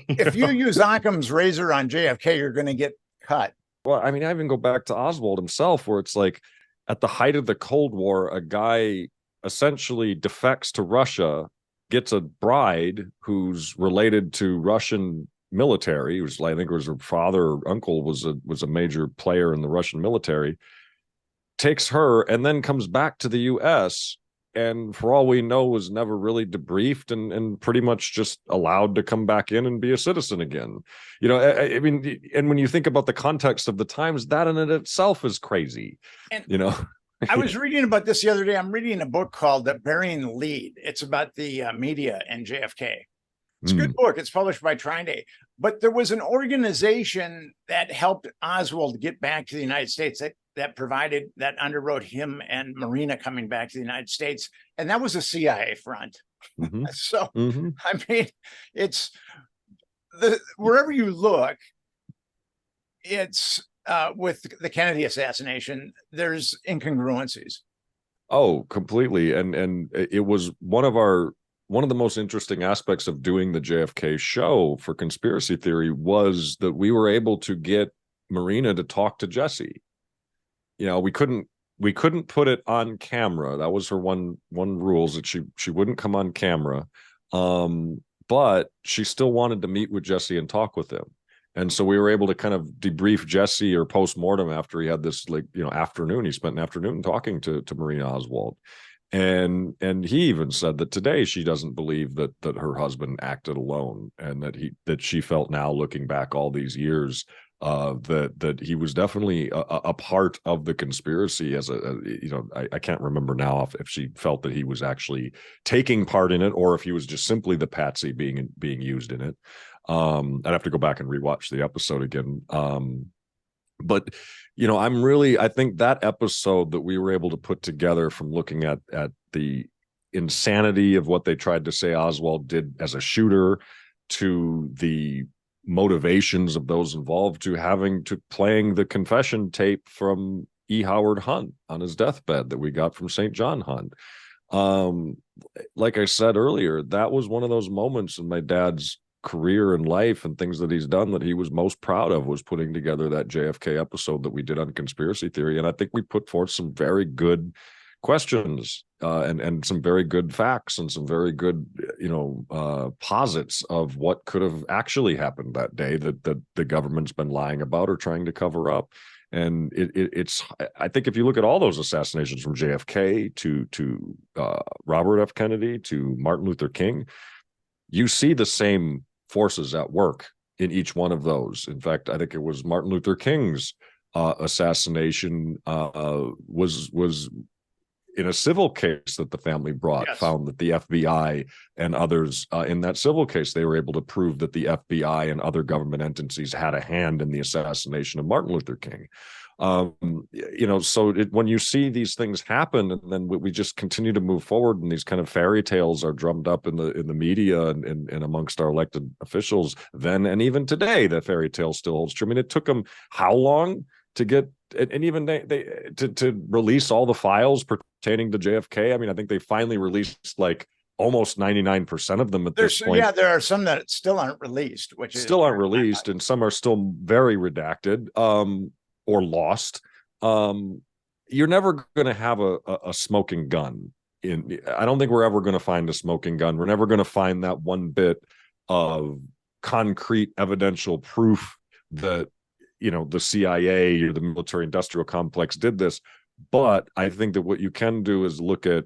If you use Occam's razor on JFK, you're going to get cut. Well, I mean, I even go back to Oswald himself, where it's like at the height of the Cold War, a guy essentially defects to Russia, gets a bride who's related to Russian military, who's, I think it was her father or uncle was a major player in the Russian military, takes her and then comes back to the U.S., and for all we know was never really debriefed and pretty much just allowed to come back in and be a citizen again. I mean, and when you think about the context of the times, that in it itself is crazy. And, I was reading about this the other day. I'm reading a book called Burying the Lead. It's about the media and JFK. It's a good book. It's published by Trine. But there was an organization that helped Oswald get back to the United States that underwrote him and Marina coming back to the United States. And that was a CIA front. Mm-hmm. So, I mean, it's wherever you look, it's with the Kennedy assassination, there's incongruencies. Oh, completely. And it was one of the most interesting aspects of doing the JFK show for Conspiracy Theory was that we were able to get Marina to talk to Jesse. We couldn't put it on camera. That was her one rules, that she wouldn't come on camera. But she still wanted to meet with Jesse and talk with him. And so we were able to kind of debrief Jesse or post-mortem after he had this afternoon. He spent an afternoon talking to Marina Oswald. And he even said that today she doesn't believe that her husband acted alone, and that she felt now, looking back all these years, that he was definitely a part of the conspiracy. I can't remember now if she felt that he was actually taking part in it or if he was just simply the patsy being used in it. I'd have to go back and rewatch the episode again. But I think that episode that we were able to put together, from looking at the insanity of what they tried to say Oswald did as a shooter, to the motivations of those involved, to playing the confession tape from E. Howard Hunt on his deathbed that we got from St. John Hunt. Like I said earlier, that was one of those moments in my dad's career and life and things that he's done that he was most proud of, was putting together that JFK episode that we did on Conspiracy Theory. And I think we put forth some very good questions and some very good facts and some very good posits of what could have actually happened that day that the government's been lying about or trying to cover up. And it's I think if you look at all those assassinations, from JFK to Robert F. Kennedy to Martin Luther King, you see the same forces at work in each one of those. In fact, I think it was Martin Luther King's assassination was in a civil case that the family brought, found that the FBI and others in that civil case, they were able to prove that the FBI and other government entities had a hand in the assassination of Martin Luther King. So when you see these things happen, and then we just continue to move forward, and these kind of fairy tales are drummed up in the media and amongst our elected officials, then and even today, the fairy tale still holds true. I mean, it took them how long to get, and even to release all the files pertaining to JFK? I mean, I think they finally released like almost 99% of them at this point. Yeah, there are some that still aren't released, and some are still very redacted. Or lost. You're never going to have a smoking gun I don't think we're ever going to find a smoking gun. We're never going to find that one bit of concrete evidential proof that, the CIA or the military industrial complex did this. But I think that what you can do is look at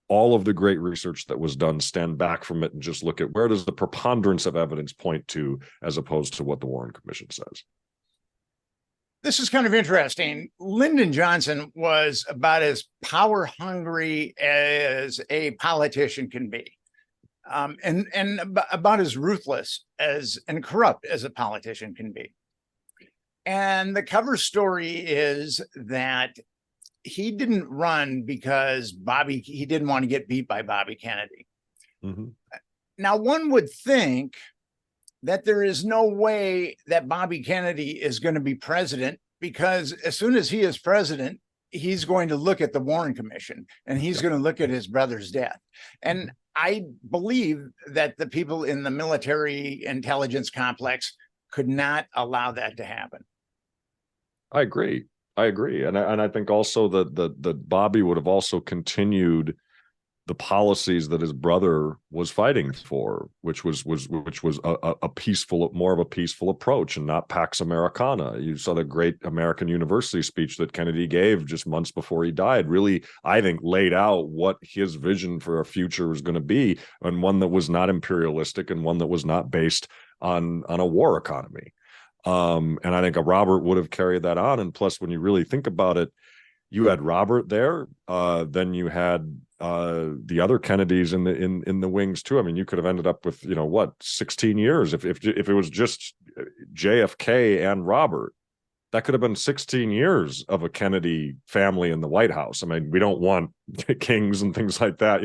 all of the great research that was done, stand back from it, and just look at where does the preponderance of evidence point to, as opposed to what the Warren Commission says. This is kind of interesting. Lyndon Johnson was about as power hungry as a politician can be, and about as ruthless and corrupt as a politician can be. And the cover story is that he didn't run because he didn't want to get beat by Bobby Kennedy. Mm-hmm. Now, one would think that there is no way that Bobby Kennedy is going to be president, because as soon as he is president, he's going to look at the Warren Commission and he's going to look at his brother's death. And I believe that the people in the military intelligence complex could not allow that to happen. I agree. And I think also that Bobby would have also continued the policies that his brother was fighting for, which was a peaceful, more of a peaceful approach, and not Pax Americana. You saw the great American University speech that Kennedy gave just months before he died, really, I think, laid out what his vision for a future was going to be, and one that was not imperialistic and one that was not based on a war economy. And I think a Robert would have carried that on. And plus, when you really think about it, you had Robert there, then you had the other Kennedys in the wings too. I mean, you could have ended up with 16 years if it was just JFK and Robert. That could have been 16 years of a Kennedy family in the White House. I mean, we don't want kings and things like that.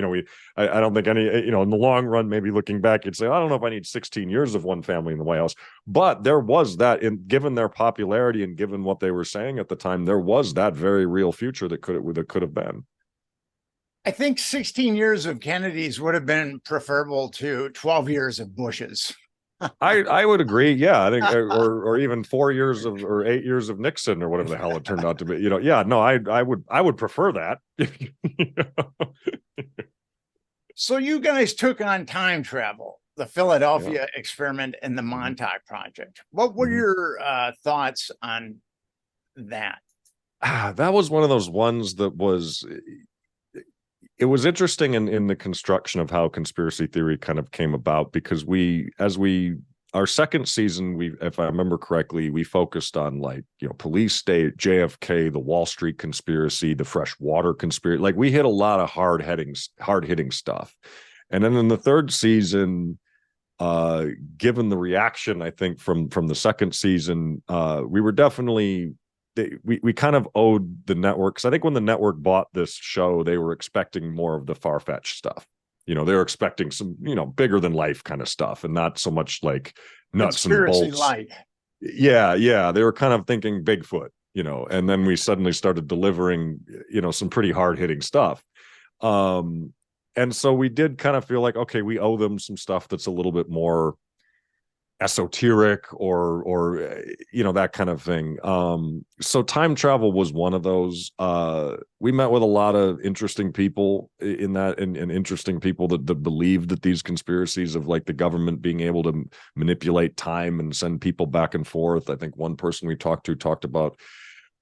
I don't think any, in the long run, maybe looking back, you'd say, I don't know if I need 16 years of one family in the White House. But there was that, given their popularity and given what they were saying at the time, there was that very real future that could have been. I think 16 years of Kennedys would have been preferable to 12 years of Bushes. I would agree. Yeah, I think, or even 4 years or 8 years of Nixon, or whatever the hell it turned out to be. Yeah, no, I would prefer that. So you guys took on time travel, the Philadelphia experiment, and the Montauk Project. What were your thoughts on that? That was one of those ones that was. It was interesting in the construction of how conspiracy theory kind of came about, because our second season, if I remember correctly, we focused on police state, JFK, the Wall Street conspiracy, the fresh water conspiracy. Like, we hit a lot of hard hitting stuff. And then in the third season, given the reaction, I think from the second season, we were definitely. We kind of owed the network, because I think when the network bought this show, they were expecting more of the far-fetched stuff. They were expecting some, bigger than life kind of stuff, and not so much like nuts and bolts. Light. Yeah. They were kind of thinking Bigfoot, and then we suddenly started delivering, some pretty hard-hitting stuff. And so we did kind of feel like, okay, we owe them some stuff that's a little bit more esoteric or that kind of thing. So time travel was one of those. We met with a lot of interesting people in that, and interesting people that believed that these conspiracies of the government being able to manipulate time and send people back and forth. I think one person we talked about,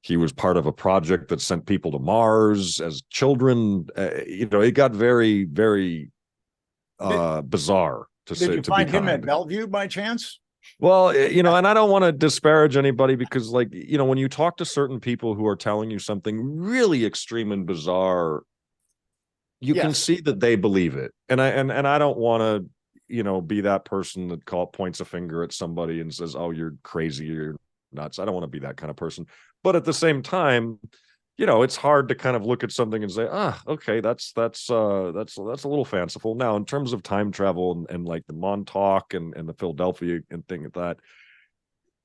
he was part of a project that sent people to Mars as children. It got very, very bizarre. Did you find him at Bellevue by chance? Well, and I don't want to disparage anybody, because when you talk to certain people who are telling you something really extreme and bizarre, you can see that they believe it. And I don't want to, be that person that points a finger at somebody and says, oh, you're crazy, you're nuts. I don't want to be that kind of person. But at the same time, it's hard to kind of look at something and say, okay, that's a little fanciful. Now, in terms of time travel and the Montauk and the Philadelphia and thing like that,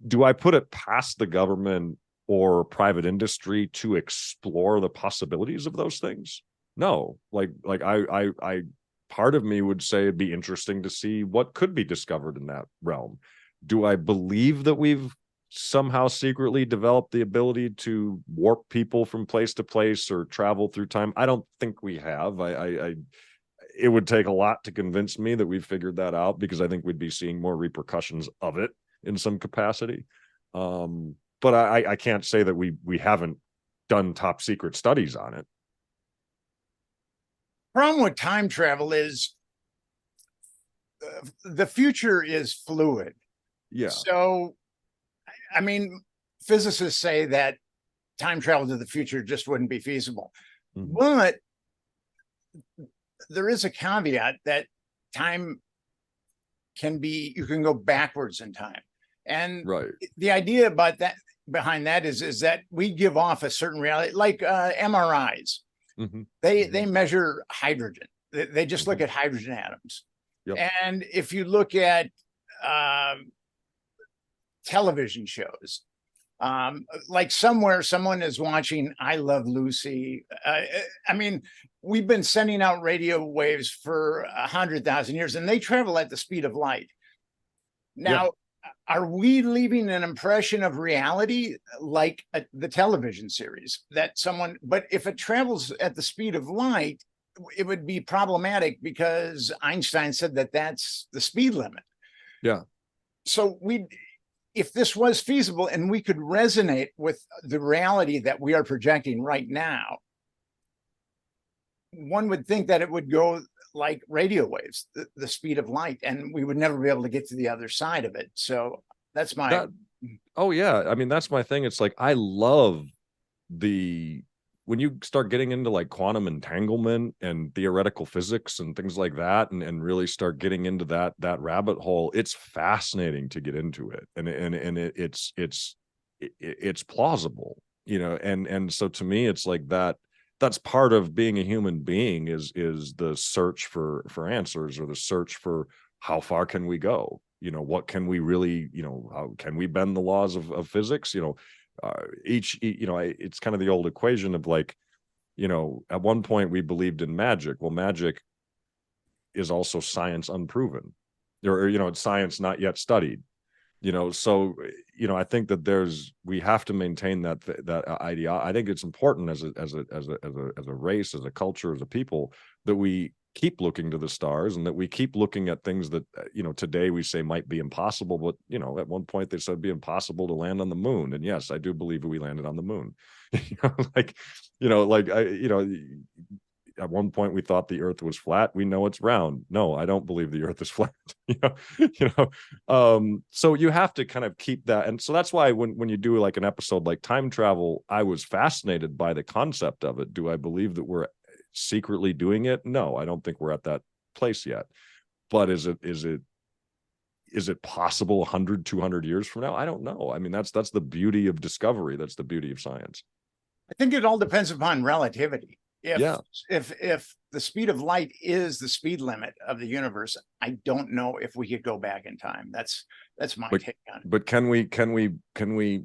do I put it past the government or private industry to explore the possibilities of those things? No. I part of me would say it'd be interesting to see what could be discovered in that realm. Do I believe that we've somehow secretly developed the ability to warp people from place to place or travel through time? I don't think we have. It would take a lot to convince me that we've figured that out, because I think we'd be seeing more repercussions of it in some capacity. But I can't say that we haven't done top secret studies on it. Problem with time travel is the future is fluid. Yeah. So, I mean, physicists say that time travel to the future just wouldn't be feasible. Mm-hmm. But there is a caveat that time can be, you can go backwards in time. And right. The idea about that, behind that is that we give off a certain reality, like MRIs. Mm-hmm. They measure hydrogen. They just look at hydrogen atoms. Yep. And if you look at television shows, like somewhere someone is watching I Love Lucy. I mean, we've been sending out radio waves for 100,000 years, and they travel at the speed of light. Now, are we leaving an impression of reality like the television series that someone, but if it travels at the speed of light, it would be problematic, because Einstein said that that's the speed limit. Yeah. So if this was feasible and we could resonate with the reality that we are projecting right now, one would think that it would go like radio waves, the speed of light, and we would never be able to get to the other side of it. So that's my... Oh yeah. I mean, that's my thing. It's like, I love when you start getting into like quantum entanglement and theoretical physics and things like that, and really start getting into that rabbit hole, it's fascinating to get into it. And it's plausible, you know, and so to me, it's like that's part of being a human being is the search for answers, or the search for how far can we go? You know, what can we really, you know, how can we bend the laws of physics? You know, it's kind of the old equation of like, you know, at one point we believed in magic. Well, magic is also science unproven, or you know, it's science not yet studied. You know, so you know, I think that we have to maintain that idea. I think it's important as a race, as a culture, as a people, that we keep looking to the stars, and that we keep looking at things that, you know, today we say might be impossible, but you know, at one point they said it'd be impossible to land on the moon. And yes, I do believe we landed on the moon. At one point we thought the earth was flat. We know it's round. No, I don't believe the earth is flat. So you have to kind of keep that. And so that's why when you do like an episode like time travel, I was fascinated by the concept of it. Do I believe that we're secretly doing it? No, I don't think we're at that place yet. But is it possible 100, 200 years from now? I don't know. I mean, that's the beauty of discovery. That's the beauty of science. I think it all depends upon relativity. If the speed of light is the speed limit of the universe, I don't know if we could go back in time. That's my take on it. But can we,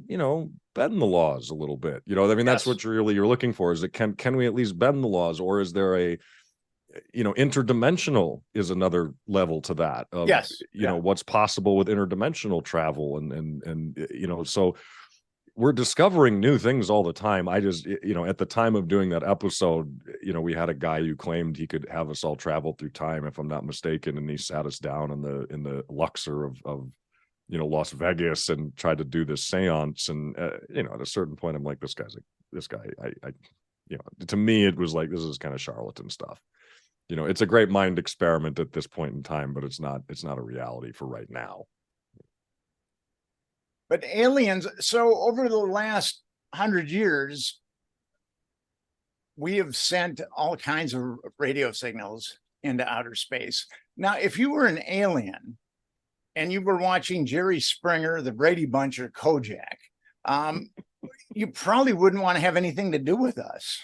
you know, bend the laws a little bit? You know, I mean, that's what you're looking for, is that can we at least bend the laws, or is there a, you know, interdimensional is another level to that of, you know, what's possible with interdimensional travel and you know, so we're discovering new things all the time. I just, you know, at the time of doing that episode, you know, we had a guy who claimed he could have us all travel through time, if I'm not mistaken, and he sat us down in the Luxor of you know, Las Vegas, and tried to do this seance. And you know, at a certain point, I'm like, this guy, you know, to me, it was like, this is kind of charlatan stuff. You know, it's a great mind experiment at this point in time, but it's not a reality for right now. But aliens, so over the last 100 years, we have sent all kinds of radio signals into outer space. Now, if you were an alien and you were watching Jerry Springer, the Brady Bunch, or Kojak, you probably wouldn't want to have anything to do with us.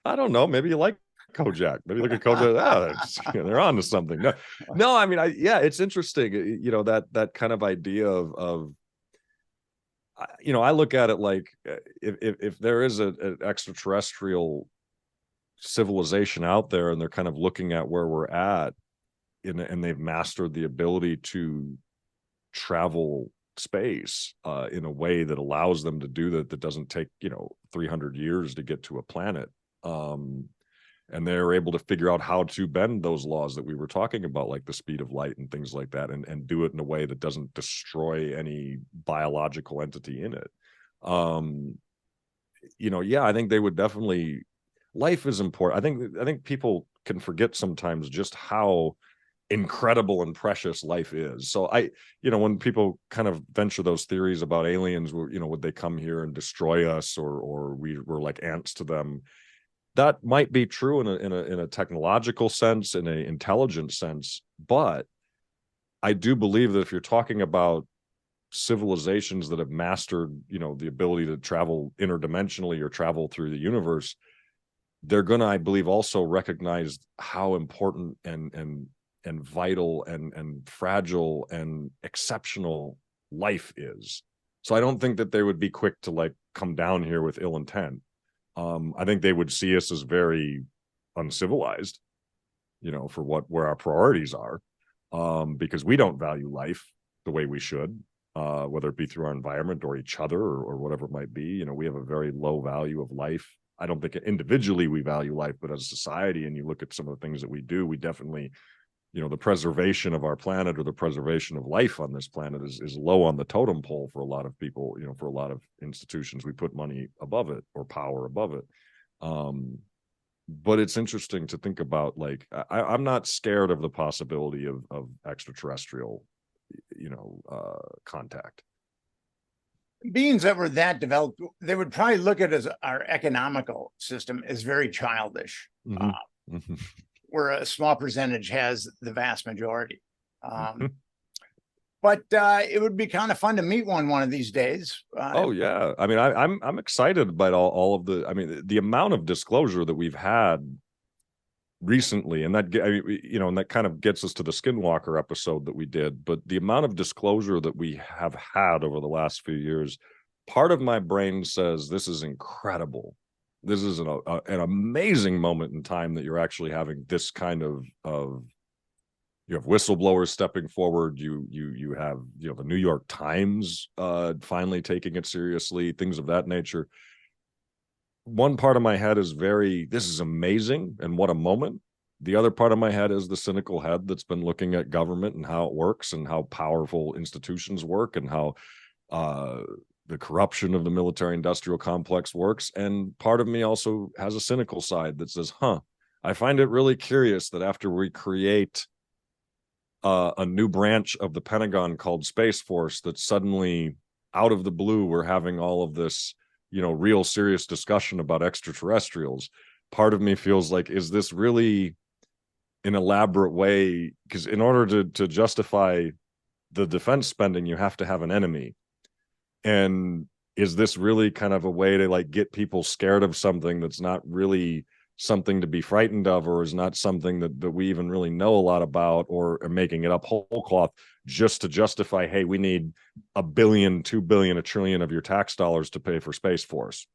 I don't know. Maybe you like Kojak. Maybe look at Kojak. They're on to something. No. I mean, it's interesting. You know, that kind of idea of you know, I look at it like if there is an extraterrestrial civilization out there, and they're kind of looking at where we're at, and they've mastered the ability to travel space in a way that allows them to do that doesn't take 300 years to get to a planet, and they're able to figure out how to bend those laws that we were talking about, like the speed of light and things like that, and do it in a way that doesn't destroy any biological entity in it. I think they would definitely. Life is important. I think people can forget sometimes just how incredible and precious life is. So when people kind of venture those theories about aliens, would they come here and destroy us, or we're like ants to them? That might be true in a technological sense, in an intelligent sense, but I do believe that if you're talking about civilizations that have mastered, the ability to travel interdimensionally or travel through the universe, they're gonna, I believe, also recognize how important and vital and fragile and exceptional life is. So I don't think that they would be quick to like come down here with ill intent. I think they would see us as very uncivilized, for where our priorities are, because we don't value life the way we should, whether it be through our environment or each other or whatever it might be. We have a very low value of life. I don't think individually we value life, but as a society, and you look at some of the things that we do, we definitely, the preservation of our planet or the preservation of life on this planet is low on the totem pole for a lot of people. For a lot of institutions, we put money above it or power above it. But it's interesting to think about, like, I'm not scared of the possibility of extraterrestrial, contact. Beings that were that developed, they would probably look at as our economical system as very childish. Where a small percentage has the vast majority. But it would be kind of fun to meet one of these days. Oh yeah, I mean, I'm excited about all of the. I mean, the amount of disclosure that we've had recently, and that and that kind of gets us to the Skinwalker episode that we did. But the amount of disclosure that we have had over the last few years, part of my brain says this is incredible. This is an amazing moment in time that you're actually having this kind of you have whistleblowers stepping forward. You have the New York Times finally taking it seriously, things of that nature. One part of my head is this is amazing and what a moment. The other part of my head is the cynical head that's been looking at government and how it works and how powerful institutions work and how the corruption of the military industrial complex works. And part of me also has a cynical side that says, I find it really curious that after we create a new branch of the Pentagon called Space Force, that suddenly out of the blue, we're having all of this, real serious discussion about extraterrestrials. Part of me feels like, is this really an elaborate way? Because in order to justify the defense spending, you have to have an enemy. And is this really kind of a way to like get people scared of something that's not really something to be frightened of, or is not something that we even really know a lot about, or are making it up whole cloth just to justify, hey, we need $1 billion, $2 billion, $1 trillion of your tax dollars to pay for Space Force.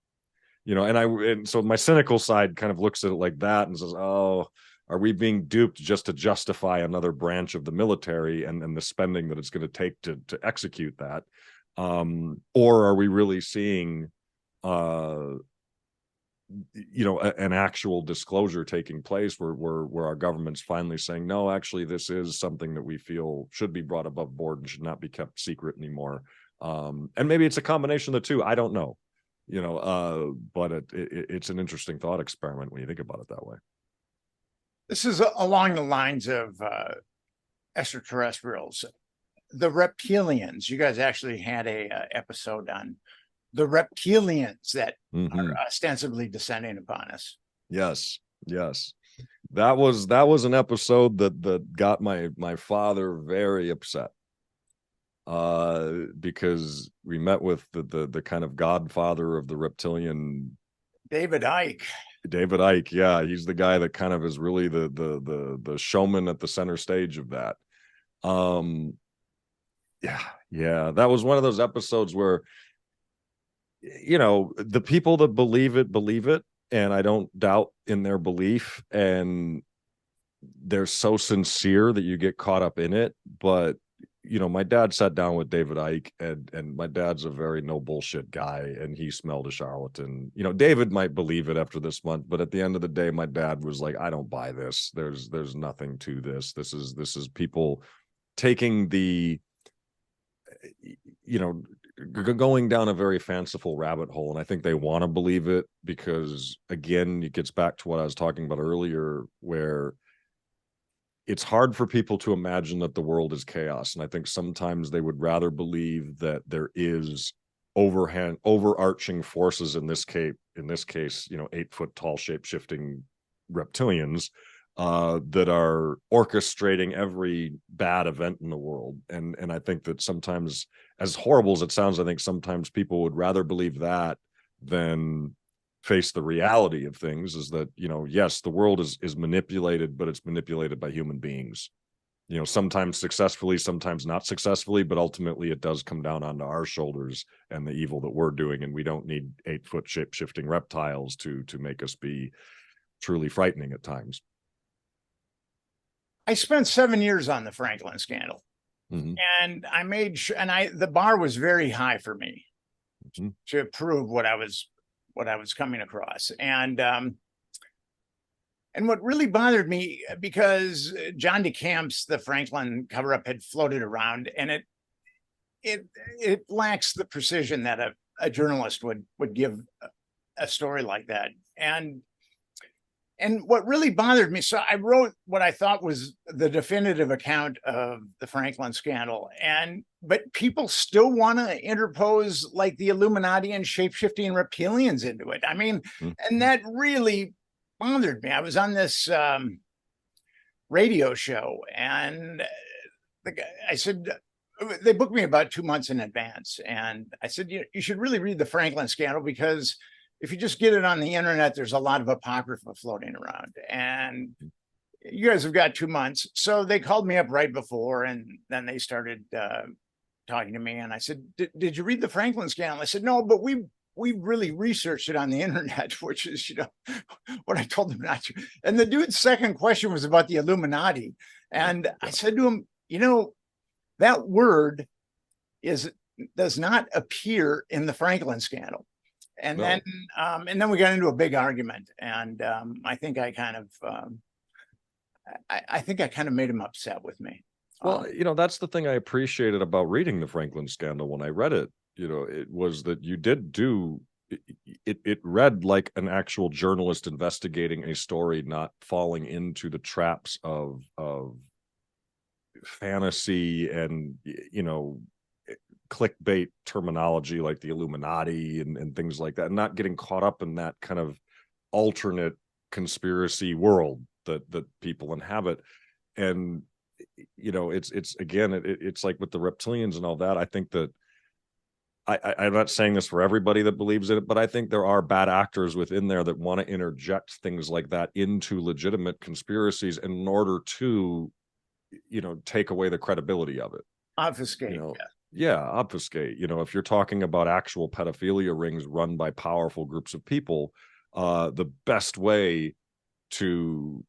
And so my cynical side kind of looks at it like that and says, oh, are we being duped just to justify another branch of the military and the spending that it's going to take to execute that? Or are we really seeing, an actual disclosure taking place where our government's finally saying, no, actually, this is something that we feel should be brought above board and should not be kept secret anymore. And maybe it's a combination of the two. I don't know, but it's an interesting thought experiment when you think about it that way. This is along the lines of extraterrestrials. The reptilians, you guys actually had a episode on the reptilians that are ostensibly descending upon us. Yes. That was an episode that got my father very upset. Because we met with the kind of godfather of the reptilian, David Icke. Yeah, he's the guy that kind of is really the showman at the center stage of that. Yeah, that was one of those episodes where, the people that believe it, and I don't doubt in their belief, and they're so sincere that you get caught up in it. But, my dad sat down with David Icke, and my dad's a very no bullshit guy, and he smelled a charlatan. David might believe it after this month, but at the end of the day, my dad was like, I don't buy this. There's nothing to this. This is people taking the, going down a very fanciful rabbit hole. And I think they want to believe it because, again, it gets back to what I was talking about earlier, where it's hard for people to imagine that the world is chaos. And I think sometimes they would rather believe that there is overarching forces, in this case, 8-foot tall shape-shifting reptilians that are orchestrating every bad event in the world. And I think that sometimes, as horrible as it sounds, I think sometimes people would rather believe that than face the reality of things, is that, yes, the world is manipulated, but it's manipulated by human beings, sometimes successfully, sometimes not successfully, but ultimately it does come down onto our shoulders and the evil that we're doing. And we don't need 8-foot shape-shifting reptiles to make us be truly frightening at times. I spent 7 years on the Franklin scandal, Mm-hmm. and I made sure, and the bar was very high for me Mm-hmm. to prove what I was coming across. And what really bothered me, because John DeCamp's The Franklin cover-up had floated around, and it lacks the precision that a journalist would give a story like that. And what really bothered me, so I wrote what I thought was the definitive account of the Franklin scandal, but people still want to interpose like the Illuminati and shape-shifting reptilians into it. I mean, Mm-hmm. and that really bothered me. I was on this radio show, and I said, they booked me about 2 months in advance, and I said, you should really read the Franklin scandal, because if you just get it on the internet, there's a lot of apocrypha floating around, and you guys have got 2 months. So they called me up right before, and then they started talking to me, and I said, did you read the Franklin scandal? I said, no, but we really researched it on the internet, which is, what I told them not to. And the dude's second question was about the Illuminati. And I said to him, that word does not appear in the Franklin scandal. And No. then we got into a big argument, and I think I kind of made him upset with me. Well, that's the thing I appreciated about reading the Franklin scandal when I read it. It was that you did do it read like an actual journalist investigating a story, not falling into the traps of fantasy and clickbait terminology like the Illuminati and things like that, and not getting caught up in that kind of alternate conspiracy world that people inhabit. And it's again, it's like with the reptilians and all that. I think that I'm not saying this for everybody that believes in it, but I think there are bad actors within there that want to interject things like that into legitimate conspiracies in order to take away the credibility of it. Obfuscate. Obfuscate. If you're talking about actual pedophilia rings run by powerful groups of people, the best way to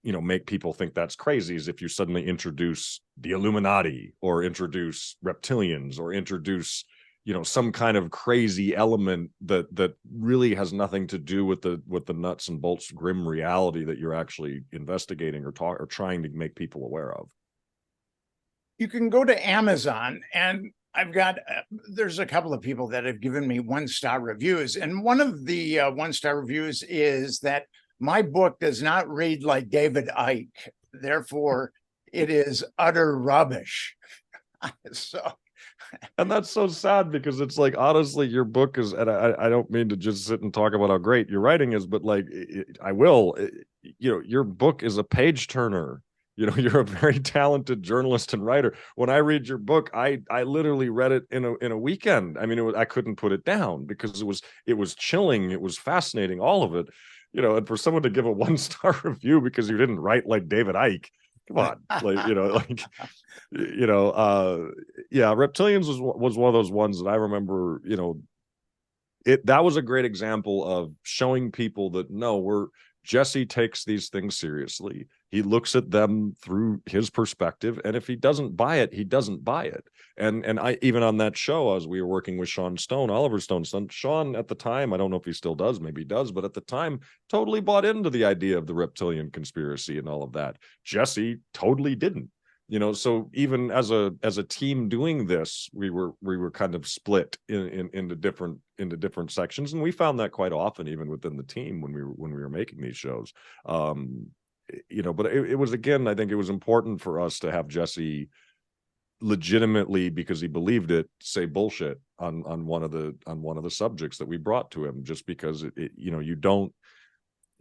make people think that's crazy is if you suddenly introduce the Illuminati or introduce reptilians or introduce some kind of crazy element that really has nothing to do with the nuts and bolts grim reality that you're actually investigating or trying to make people aware of. You can go to Amazon, and I've got there's a couple of people that have given me 1-star reviews, and one of the 1-star reviews is that my book does not read like David Icke, therefore it is utter rubbish. And that's so sad, because it's like, honestly, your book is, and I don't mean to just sit and talk about how great your writing is, but like, your book is a page turner. You're a very talented journalist and writer. When I read your book, I literally read it in a weekend. I mean, I couldn't put it down because it was chilling. It was fascinating, all of it. And for someone to give a 1-star review because you didn't write like David Icke, come on, Reptilians was one of those ones that I remember. That was a great example of showing people that Jesse takes these things seriously. He looks at them through his perspective, and if he doesn't buy it, he doesn't buy it. And I, even on that show, as we were working with Sean Stone, Oliver Stone's son, Sean at the time, I don't know if he still does, maybe he does, but at the time totally bought into the idea of the reptilian conspiracy and all of that. Jesse totally didn't. So even as a team doing this, we were kind of split into different sections, and we found that quite often even within the team when we were making these shows. But it was, again, I think it was important for us to have Jesse legitimately, because he believed it, say bullshit on one of the subjects that we brought to him, just because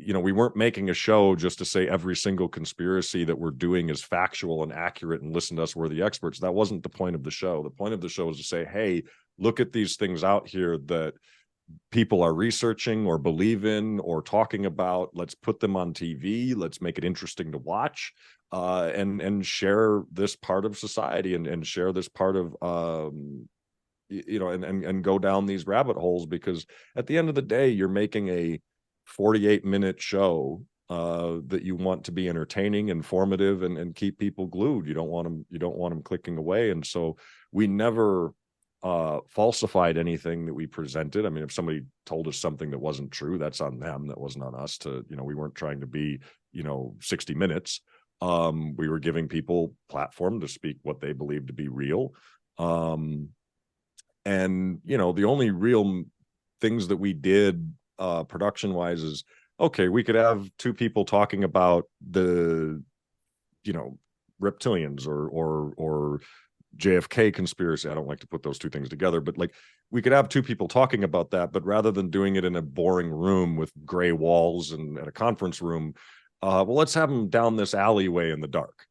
we weren't making a show just to say every single conspiracy that we're doing is factual and accurate and listen to us, we're the experts. That wasn't the point of the show. The point of the show is to say, hey, look at these things out here that people are researching or believe in or talking about. Let's put them on TV. Let's make it interesting to watch, and share this part of society and share this part of, and go down these rabbit holes, because at the end of the day, you're making a 48-minute show that you want to be entertaining, informative, and keep people glued. You don't want them clicking away. And so we never falsified anything that we presented. I mean, if somebody told us something that wasn't true, that's on them. That wasn't on us. We weren't trying to be 60 Minutes. We were giving people platform to speak what they believed to be real. And the only real things that we did production wise is, okay, we could have two people talking about the reptilians or JFK conspiracy. I don't like to put those two things together, but like, we could have two people talking about that, but rather than doing it in a boring room with gray walls and at a conference room, let's have them down this alleyway in the dark.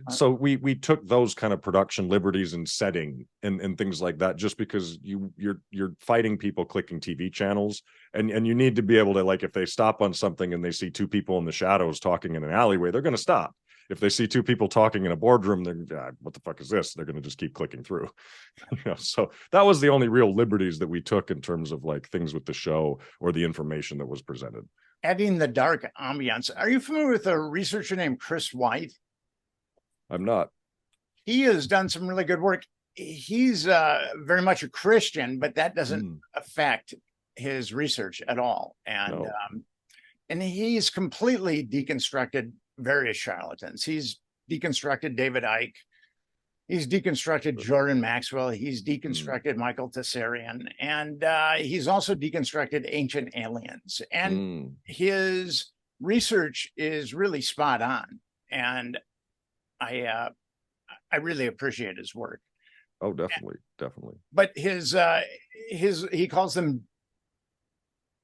So we took those kind of production liberties and setting and things like that, just because you're fighting people clicking TV channels, and you need to be able to, like, if they stop on something and they see two people in the shadows talking in an alleyway, they're going to stop. If they see two people talking in a boardroom, they're, what the fuck is this? They're going to just keep clicking through. So that was the only real liberties that we took in terms of like things with the show or the information that was presented. Adding the dark ambiance. Are you familiar with a researcher named Chris White? I'm not. He has done some really good work. He's very much a Christian, but that doesn't affect his research at all. And and he's completely deconstructed various charlatans. He's deconstructed David Icke. He's deconstructed Jordan Maxwell. He's deconstructed Michael Tessarian. And he's also deconstructed ancient aliens. And his research is really spot on. And I really appreciate his work. Oh, definitely. But his he calls them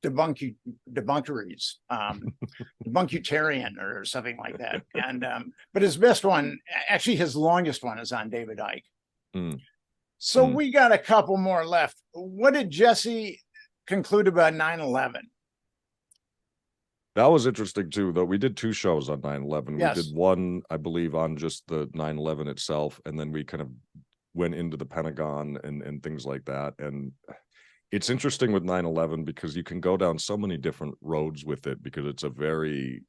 debunkeries, debunkutarian or something like that. And but his best one, actually his longest one, is on David Icke. So we got a couple more left. What did Jesse conclude about 9/11? That was interesting too, though. We did two shows on 9/11. Yes. We did one, I believe, on just the 9/11 itself, and then we kind of went into the Pentagon and things like that. And it's interesting with 9/11 because you can go down so many different roads with it, because it's a very,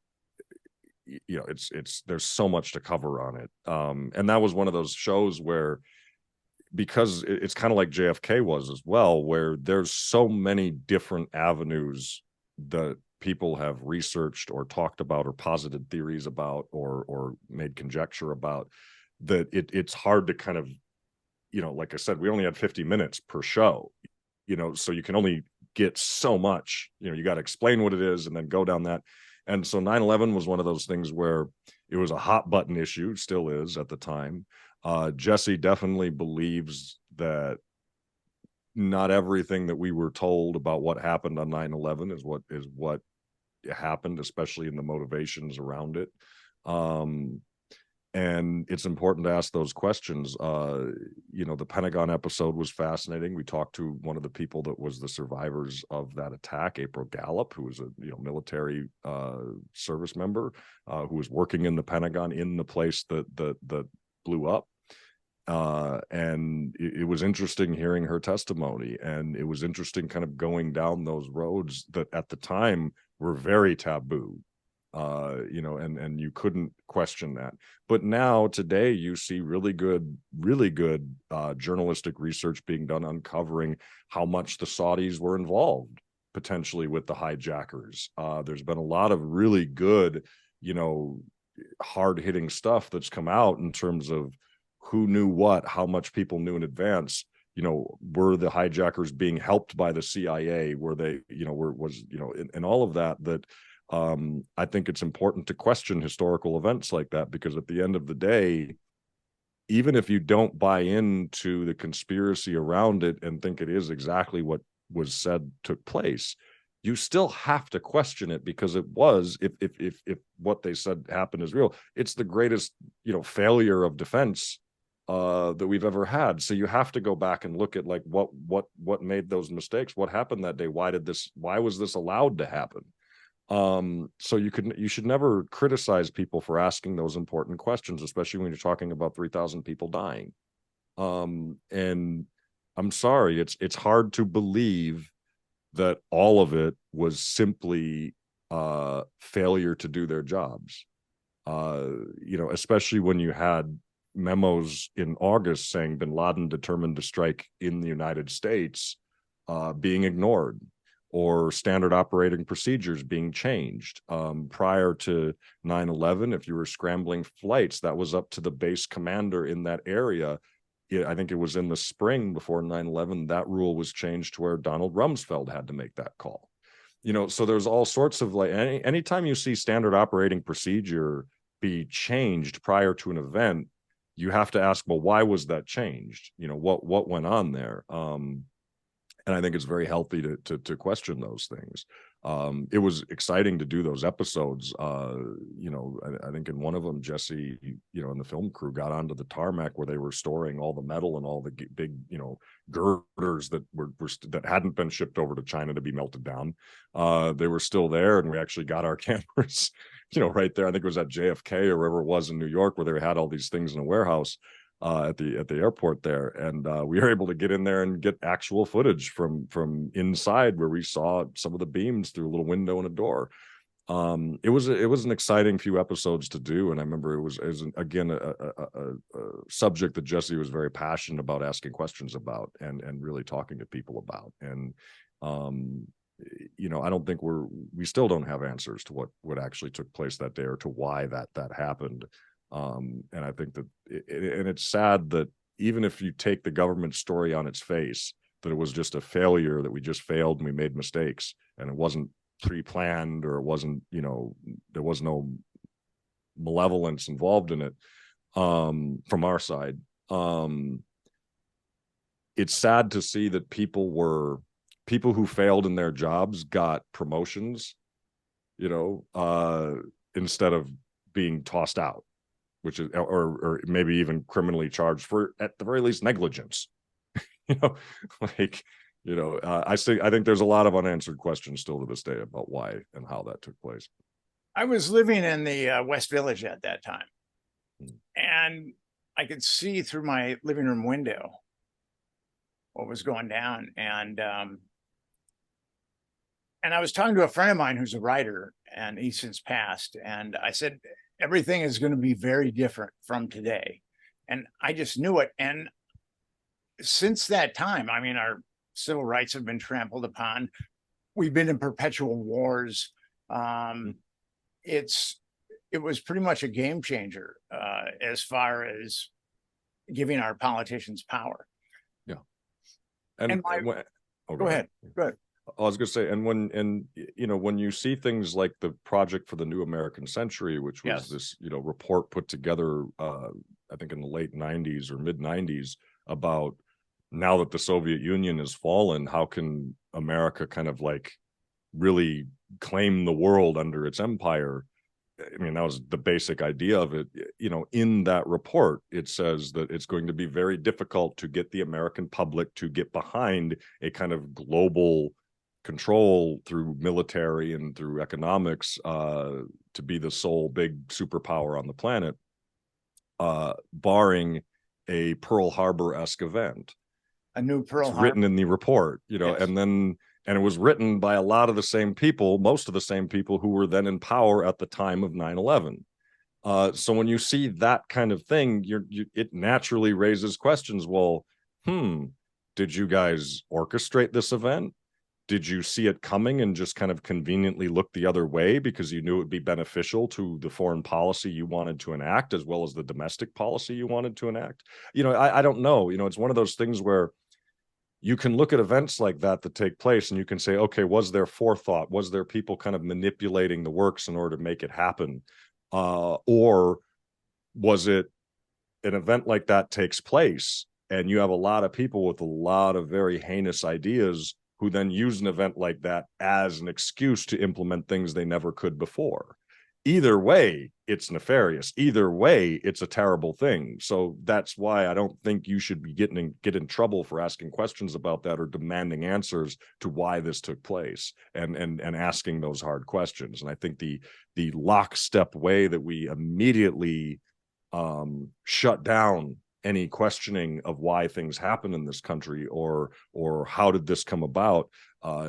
it's there's so much to cover on it. And that was one of those shows where, because it's kind of like JFK was as well, where there's so many different avenues that people have researched or talked about or posited theories about or made conjecture about, that it's hard to kind of, like I said, we only had 50 minutes per show, so you can only get so much, you got to explain what it is and then go down that. And so 9/11 was one of those things where it was a hot button issue, still is at the time. Jesse definitely believes that not everything that we were told about what happened on 9/11 is what happened, especially in the motivations around it. And it's important to ask those questions. The Pentagon episode was fascinating. We talked to one of the people that was the survivors of that attack, April Gallup, who was a military service member who was working in the Pentagon in the place that blew up. And it was interesting hearing her testimony, and it was interesting kind of going down those roads that at the time were very taboo. you know, and you couldn't question that. But now today you see really good journalistic research being done uncovering how much the Saudis were involved potentially with the hijackers. There's been a lot of really good, you know, hard-hitting stuff that's come out in terms of who knew what, how much people knew in advance. You know, were the hijackers being helped by the CIA? Were they, you know, and all of that, I think it's important to question historical events like that, because at the end of the day, even if you don't buy into the conspiracy around it and think it is exactly what was said took place, you still have to question it, because it was, if what they said happened is real, it's the greatest, you know, failure of defense that we've ever had. So you have to go back and look at like what made those mistakes, what happened that day, why was this allowed to happen? So you should never criticize people for asking those important questions, especially when you're talking about 3,000 people dying. And I'm sorry, it's hard to believe that all of it was simply failure to do their jobs. You know, especially when you had memos in August saying bin Laden determined to strike in the United States being ignored, or standard operating procedures being changed. Prior to 9/11, if you were scrambling flights, that was up to the base commander in that area. I think it was in the spring before 9/11, that rule was changed to where Donald Rumsfeld had to make that call. You know, so there's all sorts of like, anytime you see standard operating procedure be changed prior to an event, you have to ask, well, why was that changed? You know, what went on there? And I think it's very healthy to question those things. It was exciting to do those episodes. You know, I think in one of them, Jesse, you know, and the film crew got onto the tarmac where they were storing all the metal and all the big, you know, girders that that hadn't been shipped over to China to be melted down. They were still there, and we actually got our cameras, you know, right there. I think it was at JFK or wherever it was in New York, where they had all these things in a warehouse at the airport there, and we were able to get in there and get actual footage from inside, where we saw some of the beams through a little window and a door. It was an exciting few episodes to do, and I remember it was again a subject that Jesse was very passionate about asking questions about and really talking to people about. And you know, I don't think we still don't have answers to what actually took place that day, or to why that happened. And I think that and it's sad that even if you take the government story on its face, that it was just a failure, that we just failed and we made mistakes, and it wasn't pre-planned, or it wasn't, you know, there was no malevolence involved in it, from our side. It's sad to see that people who failed in their jobs got promotions, you know, instead of being tossed out, which is, or maybe even criminally charged for, at the very least, negligence. You know, like, you know, I think there's a lot of unanswered questions still to this day about why and how that took place. I was living in the West Village at that time, and I could see through my living room window what was going down. And I was talking to a friend of mine who's a writer, and he's since passed. And I said, everything is going to be very different from today. And I just knew it. And since that time, I mean, our civil rights have been trampled upon. We've been in perpetual wars. It was pretty much a game changer as far as giving our politicians power. Yeah. Go ahead. I was going to say, and you know, when you see things like the Project for the New American Century, which was this, you know, report put together, I think in the late 90s or mid 90s, about now that the Soviet Union has fallen, how can America kind of like really claim the world under its empire? I mean, that was the basic idea of it. You know, in that report, it says that it's going to be very difficult to get the American public to get behind a kind of global control through military and through economics to be the sole big superpower on the planet, barring a Pearl Harbor-esque event. A new Pearl Harbor. Written in the report, you know, and then And it was written by a lot of the same people, most of the same people who were then in power at the time of 9/11. So when you see that kind of thing, it naturally raises questions. Well, did you guys orchestrate this event? Did you see it coming and just kind of conveniently look the other way because you knew it would be beneficial to the foreign policy you wanted to enact, as well as the domestic policy you wanted to enact? I don't know. It's one of those things where you can look at events like that take place and you can say, okay, was there forethought? Was there people kind of manipulating the works in order to make it happen? Or was it an event like that takes place and you have a lot of people with a lot of very heinous ideas who then use an event like that as an excuse to implement things they never could before? Either way, it's nefarious. Either way, it's a terrible thing. So that's why I don't think you should be get in trouble for asking questions about that or demanding answers to why this took place and asking those hard questions. And I think the lockstep way that we immediately shut down any questioning of why things happen in this country or how did this come about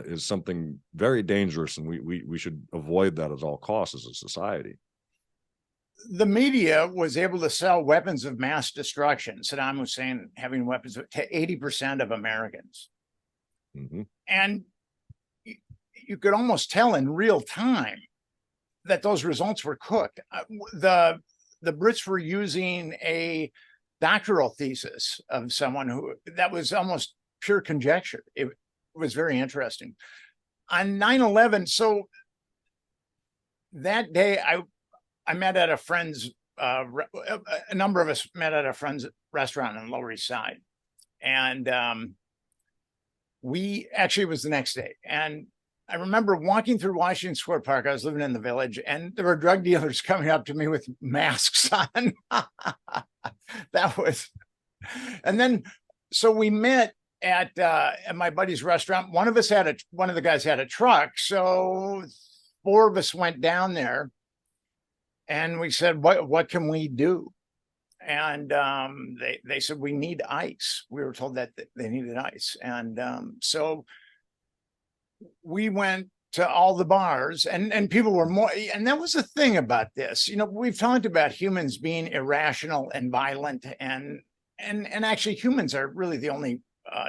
is something very dangerous, and we should avoid that at all costs as a society. The media was able to sell weapons of mass destruction, Saddam Hussein having weapons, to 80% of Americans. Mm-hmm. And you could almost tell in real time that those results were cooked. The Brits were using a doctoral thesis of someone that was almost pure conjecture. It was very interesting. On 9/11, so that day I met at a friend's, a number of us met at a friend's restaurant on the Lower East Side. And we actually, it was the next day. And I remember walking through Washington Square Park. I was living in the Village, and there were drug dealers coming up to me with masks on. That was, and then, so we met at my buddy's restaurant. One of the guys had a truck. So 4 of us went down there and we said, what can we do? And they said, we need ice. We were told that they needed ice. And so we went to all the bars, and people were more, and that was the thing about this. We've talked about humans being irrational and violent, and actually humans are really the only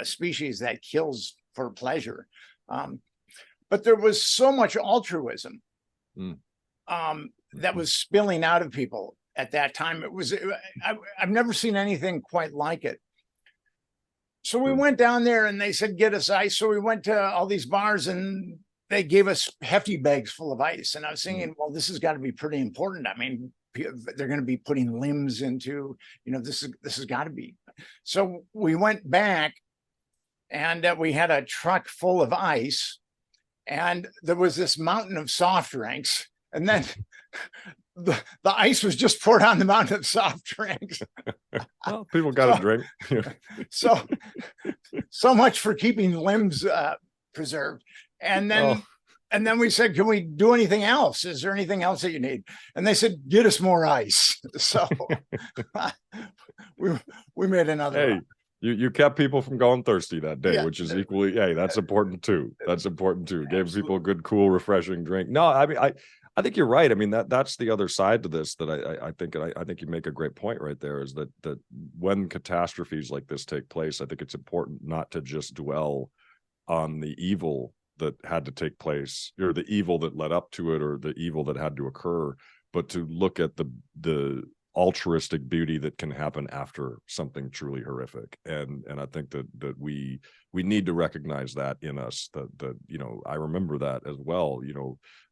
species that kills for pleasure. But there was so much altruism that was spilling out of people at that time. I've never seen anything quite like it. So we went down there and they said, get us ice. So we went to all these bars and they gave us hefty bags full of ice. And I was thinking, well, this has got to be pretty important. I mean, they're going to be putting limbs into, this has got to be. So we went back and we had a truck full of ice, and there was this mountain of soft drinks. And then the ice was just poured on the mountain of soft drinks. Well, people got to drink. so much for keeping limbs preserved. And then we said, can we do anything else? Is there anything else that you need? And they said, get us more ice. So we made another. Hey, you kept people from going thirsty that day, which is equally, hey, that's important too. That's important too. Gave people a good, cool, refreshing drink. No, I mean, I think you're right. I mean, that's the other side to this that I think you make a great point right there, is that when catastrophes like this take place, I think it's important not to just dwell on the evil that had to take place, or the evil that led up to it, or the evil that had to occur, but to look at the altruistic beauty that can happen after something truly horrific. And I think that we need to recognize that in us, that I remember that as well.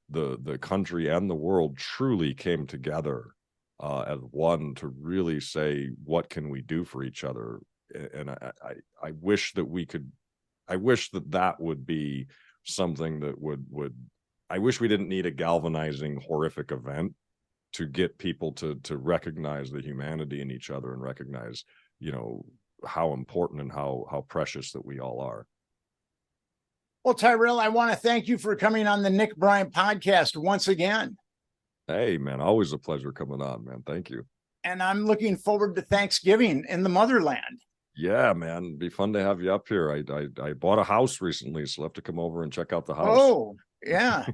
The country and the world truly came together as one to really say, what can we do for each other? And I wish that we could, I wish that would be something that would I wish we didn't need a galvanizing, horrific event to get people to recognize the humanity in each other and recognize, how important and how precious that we all are. Well, Tyrel, I want to thank you for coming on the Nick Bryant podcast once again. Hey, man, always a pleasure coming on, man. Thank you. And I'm looking forward to Thanksgiving in the motherland. Yeah, man, it'd be fun to have you up here. I bought a house recently, so I'll have to come over and check out the house. Oh, yeah.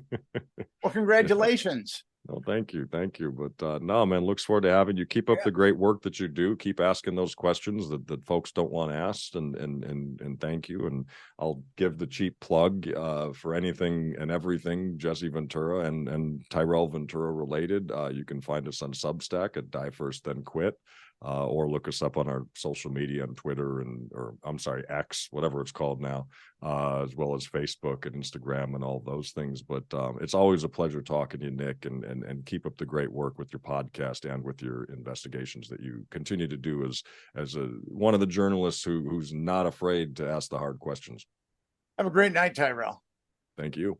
Well, congratulations. No, thank you. But no, man, looks forward to having you. Keep up the great work that you do. Keep asking those questions that folks don't want asked, and thank you. And I'll give the cheap plug for anything and everything Jesse Ventura and Tyrel Ventura related. You can find us on Substack at Die First Then Quit. Or look us up on our social media on Twitter or I'm sorry, X, whatever it's called now, as well as Facebook and Instagram and all those things. But it's always a pleasure talking to you, Nick, and keep up the great work with your podcast and with your investigations that you continue to do as one of the journalists who's not afraid to ask the hard questions. Have a great night, Tyrel. Thank you.